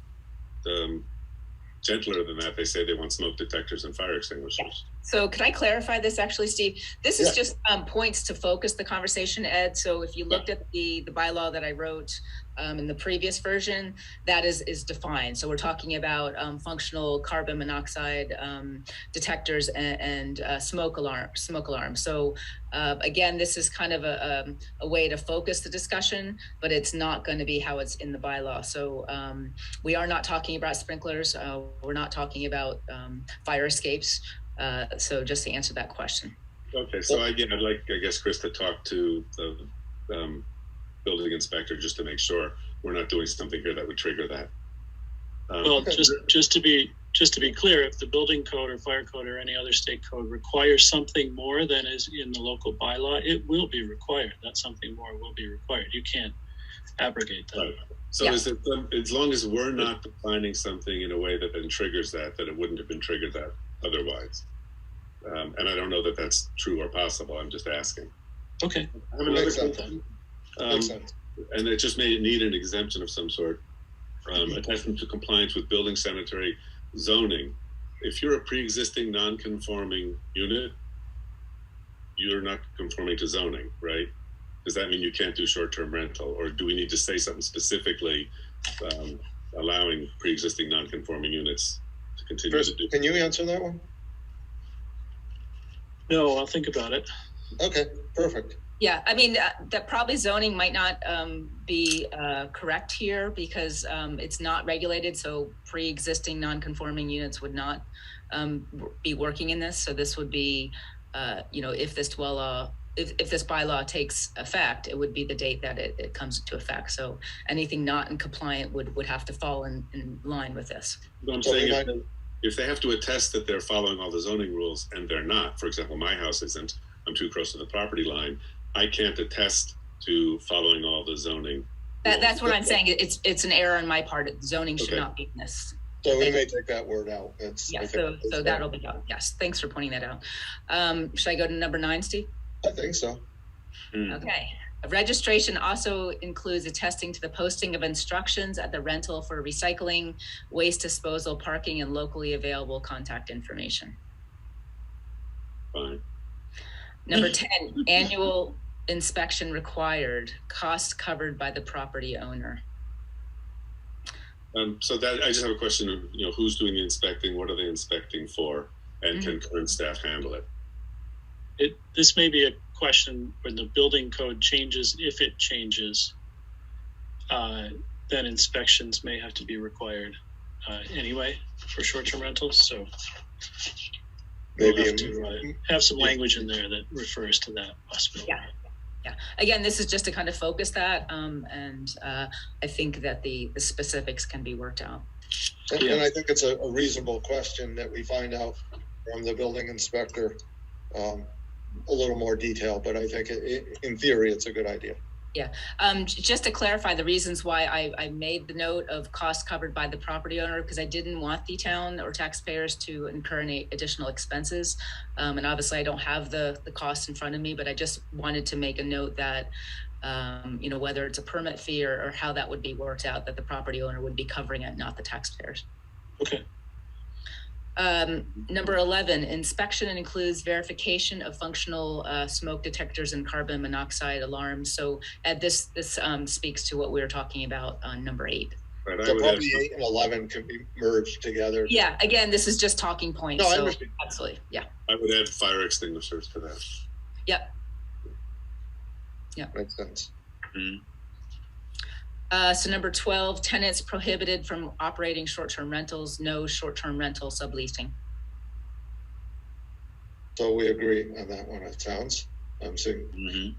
J: gentler than that. They say they want smoke detectors and fire extinguishers.
B: So could I clarify this actually, Steve? This is just points to focus the conversation, Ed. So if you looked at the bylaw that I wrote in the previous version, that is defined. So we're talking about functional carbon monoxide detectors and smoke alarm. So again, this is kind of a way to focus the discussion, but it's not going to be how it's in the bylaw. So we are not talking about sprinklers. We're not talking about fire escapes. So just to answer that question.
J: Okay, so again, I'd like, I guess, Chris to talk to the building inspector just to make sure we're not doing something here that would trigger that.
F: Well, just to be clear, if the building code or fire code or any other state code requires something more than is in the local bylaw, it will be required. That something more will be required. You can't abrogate that.
J: Right. So is it, as long as we're not defining something in a way that then triggers that it wouldn't have been triggered that otherwise. And I don't know that that's true or possible. I'm just asking.
F: Okay.
J: I have another question. And it just may need an exemption of some sort. Attesting to compliance with building sanitary zoning. If you're a pre-existing non-conforming unit, you're not conforming to zoning, right? Does that mean you can't do short-term rental? Or do we need to say something specifically allowing pre-existing non-conforming units to continue to do?
A: Can you answer that one?
F: No, I'll think about it.
A: Okay, perfect.
B: Yeah, I mean, that probably zoning might not be correct here because it's not regulated. So pre-existing non-conforming units would not be working in this. So this would be, if this if this bylaw takes effect, it would be the date that it comes into effect. So anything not in compliant would have to fall in line with this.
J: But I'm saying if they have to attest that they're following all the zoning rules and they're not, for example, my house isn't, I'm too close to the property line, I can't attest to following all the zoning.
B: That's what I'm saying. It's an error on my part. Zoning should not be in this.
A: So we may take that word out.
B: So that'll be out. Yes, thanks for pointing that out. Should I go to number 9, Steve?
A: I think so.
B: Okay. Registration also includes attesting to the posting of instructions at the rental for recycling, waste disposal, parking, and locally available contact information.
J: Fine.
B: Number 10, annual inspection required, cost covered by the property owner.
J: So that I just have a question of, who's doing the inspecting, what are they inspecting for, and can current staff handle it?
F: This may be a question when the building code changes. If it changes, then inspections may have to be required anyway for short-term rentals. So maybe we'll have to have some language in there that refers to that possibility.
B: Yeah. Again, this is just to kind of focus that, and I think that the specifics can be worked out.
A: And I think it's a reasonable question that we find out from the building inspector. A little more detail, but I think in theory, it's a good idea.
B: Yeah. Just to clarify the reasons why I made the note of cost covered by the property owner, because I didn't want the town or taxpayers to incur any additional expenses. And obviously I don't have the cost in front of me, but I just wanted to make a note that, whether it's a permit fee or how that would be worked out, that the property owner would be covering it, not the taxpayers.
F: Okay.
B: Number 11, inspection includes verification of functional smoke detectors and carbon monoxide alarms. So Ed, this speaks to what we were talking about on number 8.
A: Right, so probably 8 and 11 can be merged together.
B: Yeah, again, this is just talking points.
A: No,
B: so
A: I understand.
B: Absolutely, yeah.
J: I would add fire extinguishers to that.
B: Yep.
A: Makes sense.
J: Mm-hmm.
B: So number 12, tenants prohibited from operating short-term rentals, no short-term rental subleasing.
A: So we agree on that one, it sounds. I'm saying.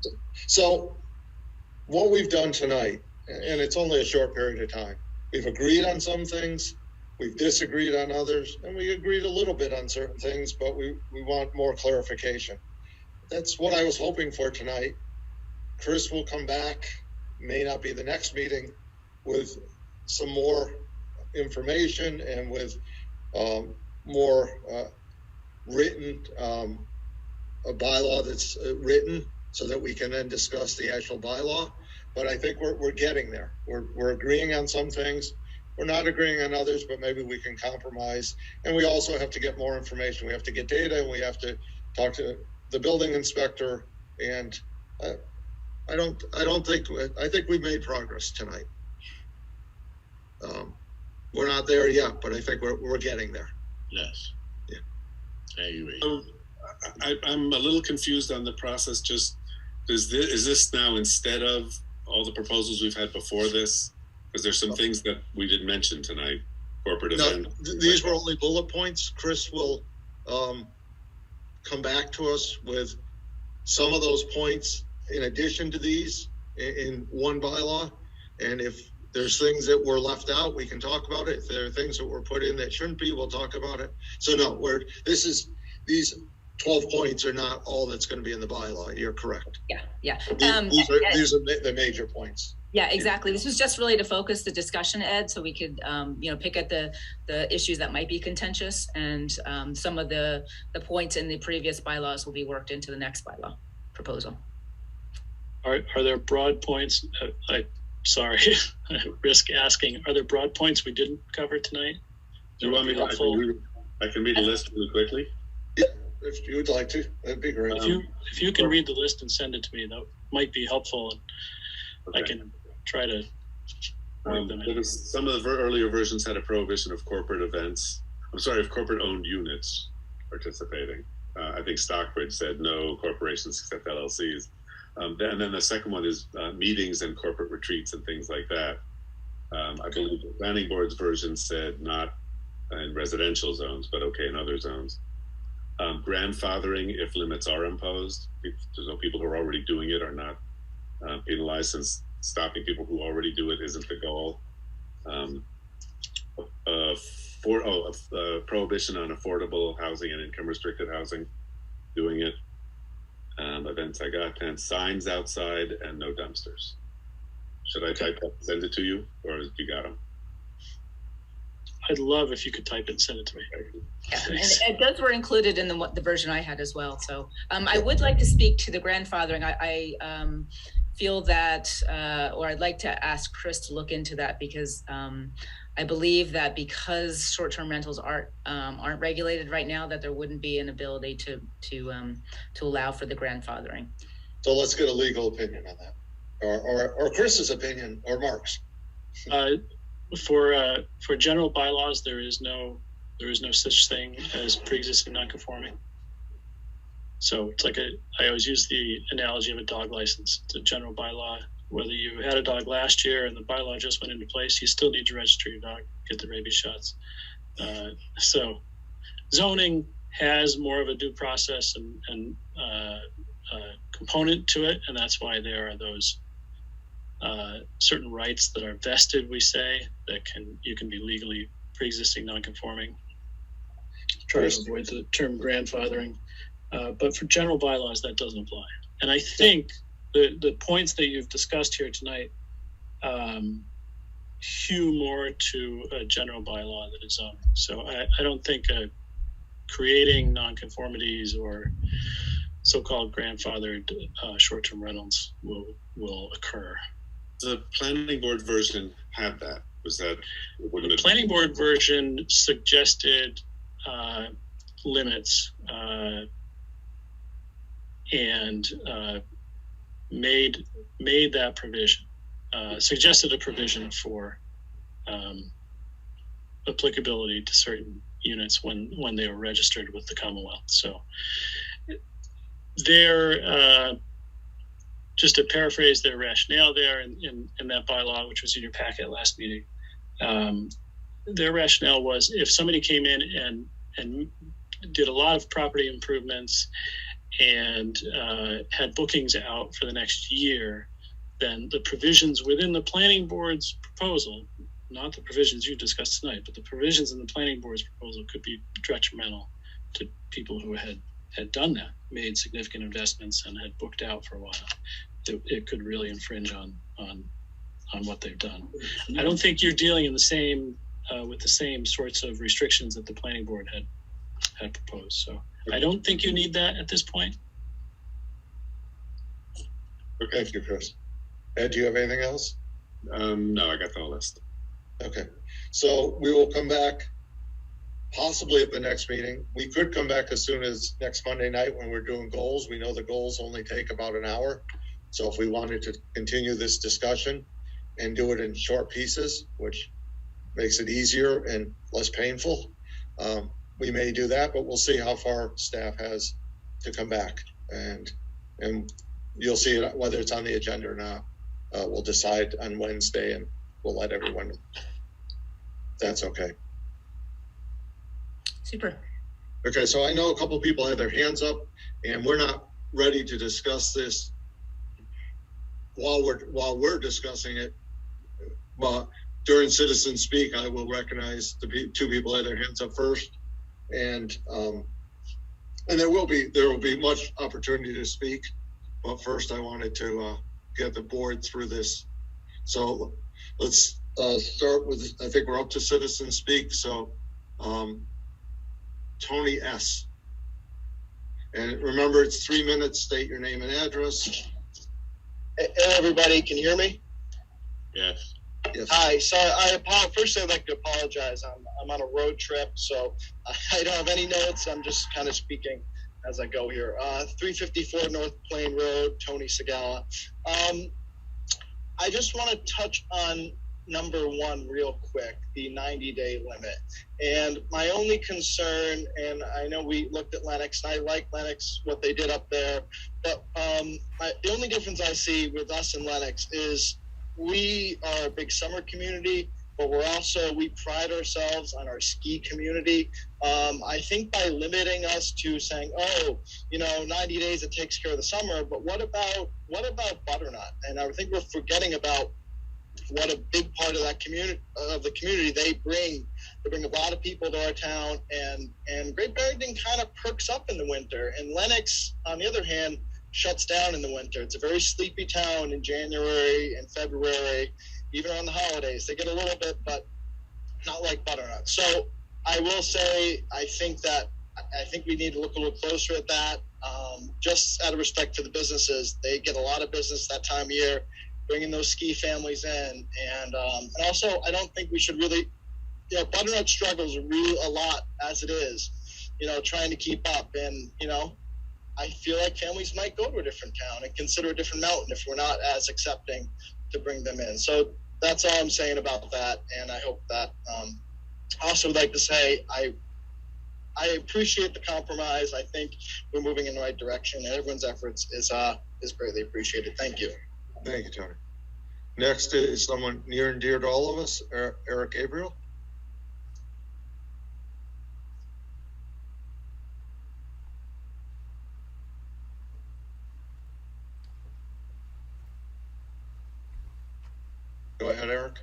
A: So what we've done tonight, and it's only a short period of time, we've agreed on some things, we've disagreed on others, and we agreed a little bit on certain things, but we want more clarification. That's what I was hoping for tonight. Chris will come back, may not be the next meeting, with some more information and with more written, a bylaw that's written so that we can then discuss the actual bylaw. But I think we're getting there. We're agreeing on some things. we're not agreeing on others, but maybe we can compromise. And we also have to get more information. We have to get data, and we have to talk to the building inspector. And I think we made progress tonight. We're not there yet, but I think we're getting there.
H: Yes.
A: Yeah.
H: I agree.
J: I'm a little confused on the process. Just is this now instead of all the proposals we've had before this? Because there's some things that we didn't mention tonight. Corporate event.
A: These were only bullet points. Chris will come back to us with some of those points in addition to these in one bylaw. And if there's things that were left out, we can talk about it. If there are things that were put in that shouldn't be, we'll talk about it. So no, these 12 points are not all that's going to be in the bylaw. You're correct.
B: Yeah.
A: These are the major points.
B: Yeah, exactly. This was just really to focus the discussion, Ed, so we could, pick at the issues that might be contentious, and some of the points in the previous bylaws will be worked into the next bylaw proposal.
F: Are there broad points? Sorry, I risk asking. Are there broad points we didn't cover tonight?
J: Do you want me to? I can read the list really quickly.
A: Yeah, if you would like to, that'd be great.
F: If you can read the list and send it to me, that might be helpful. Okay. I can try to.
J: Some of the earlier versions had a prohibition of corporate events. I'm sorry, of corporate-owned units participating. I think Stockbridge said no corporations except LLCs. And then the second one is meetings and corporate retreats and things like that. I believe the planning board's version said not in residential zones, but okay in other zones. Grandfathering, if limits are imposed, there's no people who are already doing it are not penalized, since stopping people who already do it isn't the goal. Prohibition on affordable housing and income restricted housing, doing it. Events I got, and signs outside and no dumpsters. Should I type that and send it to you, or you got them?
F: I'd love if you could type it and send it to me.
B: Yeah, and those were included in the version I had as well. So I would like to speak to the grandfathering. I feel that, or I'd like to ask Chris to look into that, because I believe that because short-term rentals aren't regulated right now, that there wouldn't be an ability to allow for the grandfathering.
A: So let's get a legal opinion on that, or Chris's opinion, or Mark's.
F: For general bylaws, there is no such thing as pre-existing non-conforming. So it's like I always use the analogy of a dog license. It's a general bylaw. Whether you had a dog last year and the bylaw just went into place, you still need to register your dog, get the rabies shots. So zoning has more of a due process and component to it, and that's why there are those certain rights that are vested, we say, that you can be legally pre-existing non-conforming. Try to avoid the term grandfathering. But for general bylaws, that doesn't apply. And I think the points that you've discussed here tonight hew more to a general bylaw than a zoning. So I don't think creating nonconformities or so-called grandfathered short-term rentals will occur.
J: The planning board version had that. Was that?
F: The planning board version suggested limits and made that provision, suggested a provision for applicability to certain units when they were registered with the Commonwealth. So they're just to paraphrase their rationale there in that bylaw, which was in your packet last meeting. Their rationale was, if somebody came in and did a lot of property improvements and had bookings out for the next year, then the provisions within the planning board's proposal, not the provisions you discussed tonight, but the provisions in the planning board's proposal could be detrimental to people who had done that, made significant investments and had booked out for a while. It could really infringe on what they've done. I don't think you're dealing in the same with the same sorts of restrictions that the planning board had proposed. So I don't think you need that at this point.
A: Okay, thank you, Chris. Ed, do you have anything else?
J: No, I got the whole list.
A: Okay, so we will come back possibly at the next meeting. We could come back as soon as next Monday night when we're doing goals. We know the goals only take about an hour. So if we wanted to continue this discussion and do it in short pieces, which makes it easier and less painful, we may do that, but we'll see how far staff has to come back. And you'll see it, whether it's on the agenda or not. We'll decide on Wednesday and we'll let everyone know. That's okay.
B: Super.
A: Okay, so I know a couple people had their hands up, and we're not ready to discuss this while we're discussing it. But during citizen speak, I will recognize the two people had their hands up first, and there will be much opportunity to speak. But first, I wanted to get the board through this. So let's start with. I think we're up to citizen speak. So. Tony S. And remember, it's 3 minutes. State your name and address.
E: Hey, everybody, can you hear me?
H: Yes.
A: Yes.
E: Hi. So first I'd like to apologize. I'm on a road trip, so I don't have any notes. I'm just kind of speaking as I go here. 354 North Plain Road, Tony Segala. I just want to touch on number one real quick, the 90-day limit. And my only concern, and I know we looked at Lenox, and I like Lenox, what they did up there, but the only difference I see with us and Lenox is we are a big summer community, but we pride ourselves on our ski community. I think by limiting us to saying, 90 days, it takes care of the summer, but what about Butternut? And I think we're forgetting about what a big part of that community they bring. They bring a lot of people to our town, and Great Barrington kind of perks up in the winter. And Lenox, on the other hand, shuts down in the winter. It's a very sleepy town in January and February, even on the holidays. They get a little bit, but not like Butternut. So I will say, I think we need to look a little closer at that. Just out of respect to the businesses, they get a lot of business that time of year, bringing those ski families in. And also, I don't think we should really, Butternut struggles a lot as it is, trying to keep up. And, I feel like families might go to a different town and consider a different mountain if we're not as accepting to bring them in. So that's all I'm saying about that. And I hope that, I also would like to say, I appreciate the compromise. I think we're moving in the right direction, and everyone's efforts is greatly appreciated. Thank you.
A: Thank you, Tony. Next is someone near and dear to all of us, Eric Gabriel. Go ahead, Eric.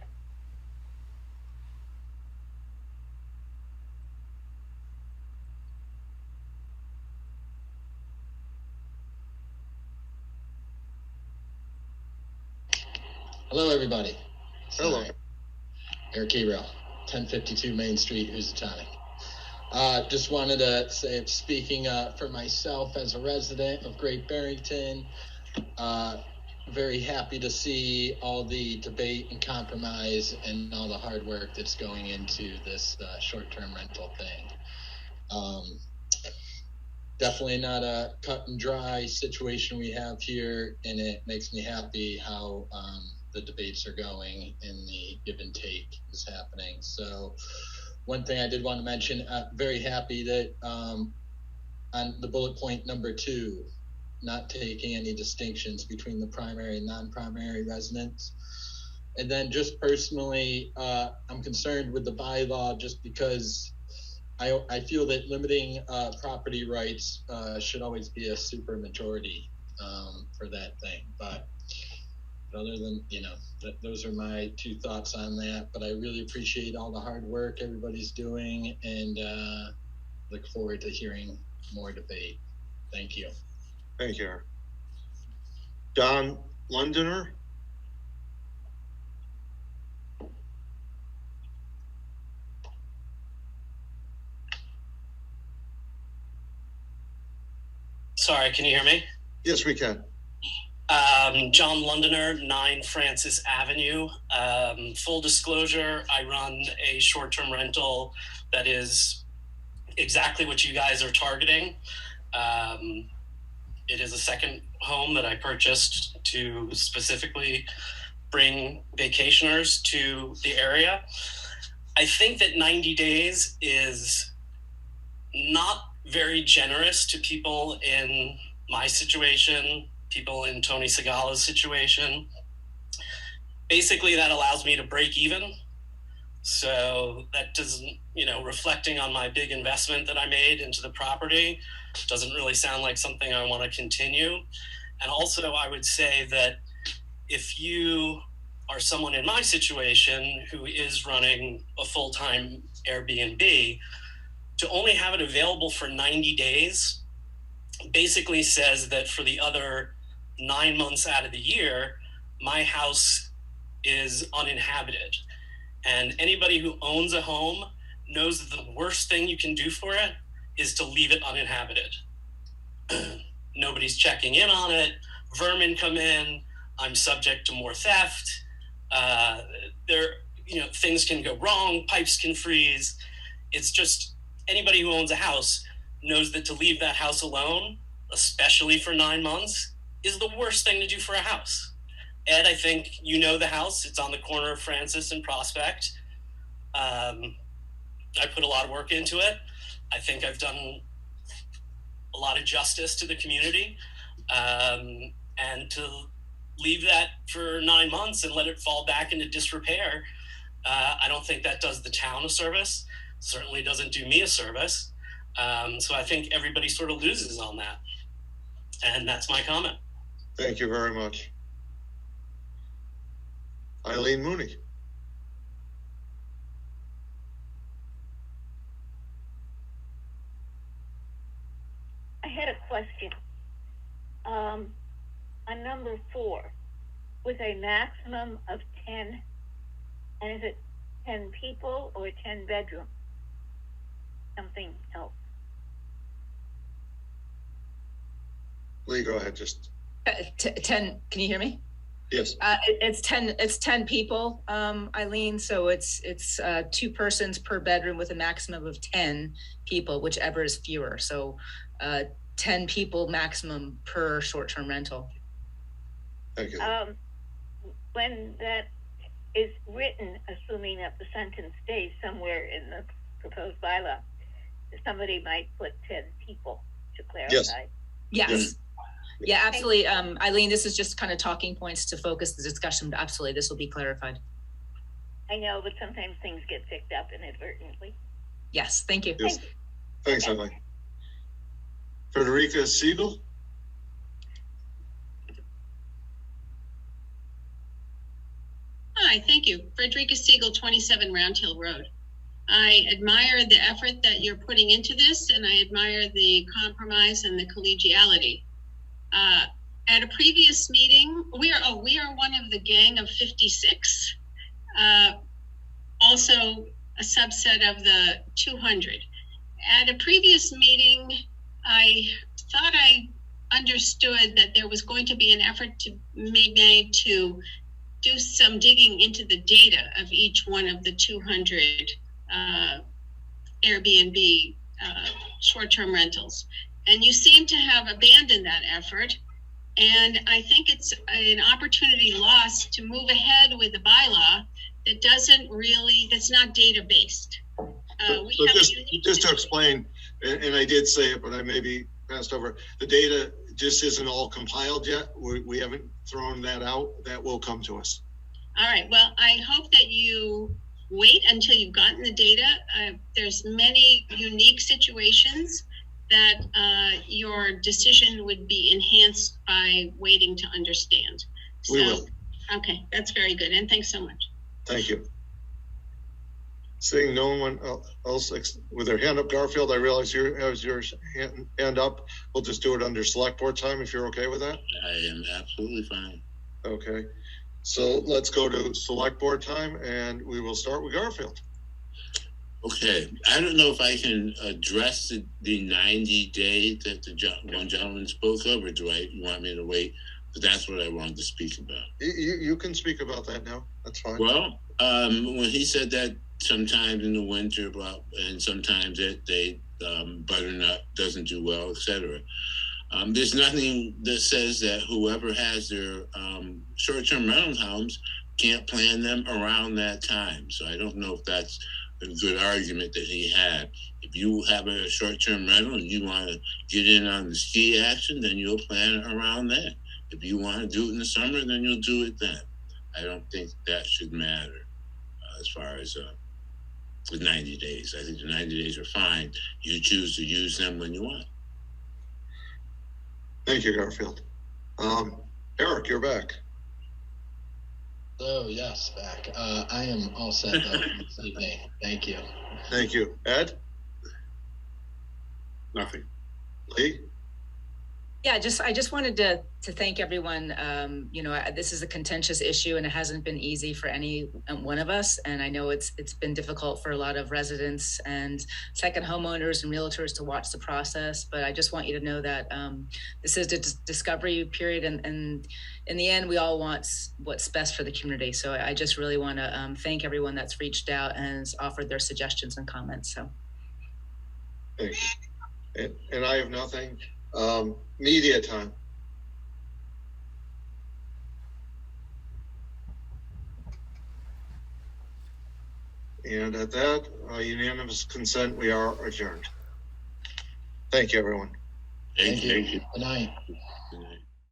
C: Hello, everybody.
A: Hello.
C: Eric Gabriel, 1052 Main Street, Housatonic. Just wanted to say, speaking for myself as a resident of Great Barrington, very happy to see all the debate and compromise and all the hard work that's going into this short-term rental thing. Definitely not a cut and dry situation we have here, and it makes me happy how the debates are going and the give and take is happening. So one thing I did want to mention, very happy that on the bullet point number 2, not taking any distinctions between the primary and non-primary residents. And then just personally, I'm concerned with the bylaw just because I feel that limiting property rights should always be a super majority for that thing. But other than, those are my 2 thoughts on that. But I really appreciate all the hard work everybody's doing, and look forward to hearing more debate. Thank you.
A: Thank you, Eric. Don Londoner.
K: Sorry, can you hear me?
A: Yes, we can.
G: John Londoner, 9 Francis Avenue. Full disclosure, I run a short-term rental that is exactly what you guys are targeting. It is a second home that I purchased to specifically bring vacationers to the area. I think that 90 days is not very generous to people in my situation, people in Tony Segala's situation. Basically, that allows me to break even. So that doesn't, reflecting on my big investment that I made into the property, doesn't really sound like something I want to continue. And also, I would say that if you are someone in my situation who is running a full-time Airbnb, to only have it available for 90 days basically says that for the other 9 months out of the year, my house is uninhabited. And anybody who owns a home knows that the worst thing you can do for it is to leave it uninhabited. Nobody's checking in on it. Vermin come in. I'm subject to more theft. Things can go wrong. Pipes can freeze. It's just anybody who owns a house knows that to leave that house alone, especially for 9 months, is the worst thing to do for a house. Ed, I think you know the house. It's on the corner of Francis and Prospect. I put a lot of work into it. I think I've done a lot of justice to the community. And to leave that for 9 months and let it fall back into disrepair, I don't think that does the town a service. Certainly doesn't do me a service. So I think everybody sort of loses on that. And that's my comment.
A: Thank you very much. Eileen Mooney.
V: I had a question. On number 4, with a maximum of 10, and is it 10 people or 10 bedrooms? Something else.
A: Lee, go ahead. Just
B: 10. Can you hear me?
A: Yes.
B: It's 10. It's 10 people, Eileen. So it's 2 persons per bedroom with a maximum of 10 people, whichever is fewer. So 10 people maximum per short-term rental.
A: Thank you.
V: When that is written, assuming that the sentence stays somewhere in the proposed bylaw, somebody might put 10 people to clarify.
B: Yes. Yeah, absolutely. Eileen, this is just kind of talking points to focus the discussion, but absolutely, this will be clarified.
V: I know, but sometimes things get picked up inadvertently.
B: Yes, thank you.
A: Yes. Thanks, Eileen. Frederica Siegel.
W: Hi, thank you. Frederica Siegel, 27 Round Hill Road. I admire the effort that you're putting into this, and I admire the compromise and the collegiality. At a previous meeting, we are one of the gang of 56, also a subset of the 200. At a previous meeting, I thought I understood that there was going to be an effort to be made to do some digging into the data of each one of the 200 Airbnb short-term rentals. And you seem to have abandoned that effort. And I think it's an opportunity lost to move ahead with a bylaw that that's not data-based.
A: Just to explain, and I did say it, but I maybe passed over, the data just isn't all compiled yet. We haven't thrown that out. That will come to us.
W: All right. Well, I hope that you wait until you've gotten the data. There's many unique situations that your decision would be enhanced by waiting to understand.
A: We will.
W: Okay, that's very good. And thanks so much.
A: Thank you. Seeing no one else with their hand up, Garfield, I realize you have your hand up. We'll just do it under select board time if you're okay with that.
H: I am absolutely fine.
A: Okay. So let's go to select board time, and we will start with Garfield.
H: Okay. I don't know if I can address the 90-day that the one gentleman spoke of, or do you want me to wait But that's what I wanted to speak about.
A: You can speak about that now. That's fine.
H: Well, when he said that sometimes in the winter, and sometimes butternut doesn't do well, etc. There's nothing that says that whoever has their short-term rental homes can't plan them around that time. So I don't know if that's a good argument that he had. If you have a short-term rental and you want to get in on the ski action, then you'll plan it around that. If you want to do it in the summer, then you'll do it then. I don't think that should matter as far as the 90 days. I think the 90 days are fine. You choose to use them when you want.
A: Thank you, Garfield. Eric, you're back.
C: So yes, back. I am all set though this evening. Thank you.
A: Thank you. Ed?
J: Nothing.
A: Lee?
B: Yeah, I just wanted to thank everyone. This is a contentious issue and it hasn't been easy for any one of us. And I know it's been difficult for a lot of residents and second homeowners and realtors to watch the process. But I just want you to know that this is the discovery period. And in the end, we all want what's best for the community. So I just really want to thank everyone that's reached out and has offered their suggestions and comments. So.
A: Thank you. And I have nothing. Media time. And at that, unanimous consent, we are adjourned. Thank you, everyone.
H: Thank you.
C: Good night.
H: Good night.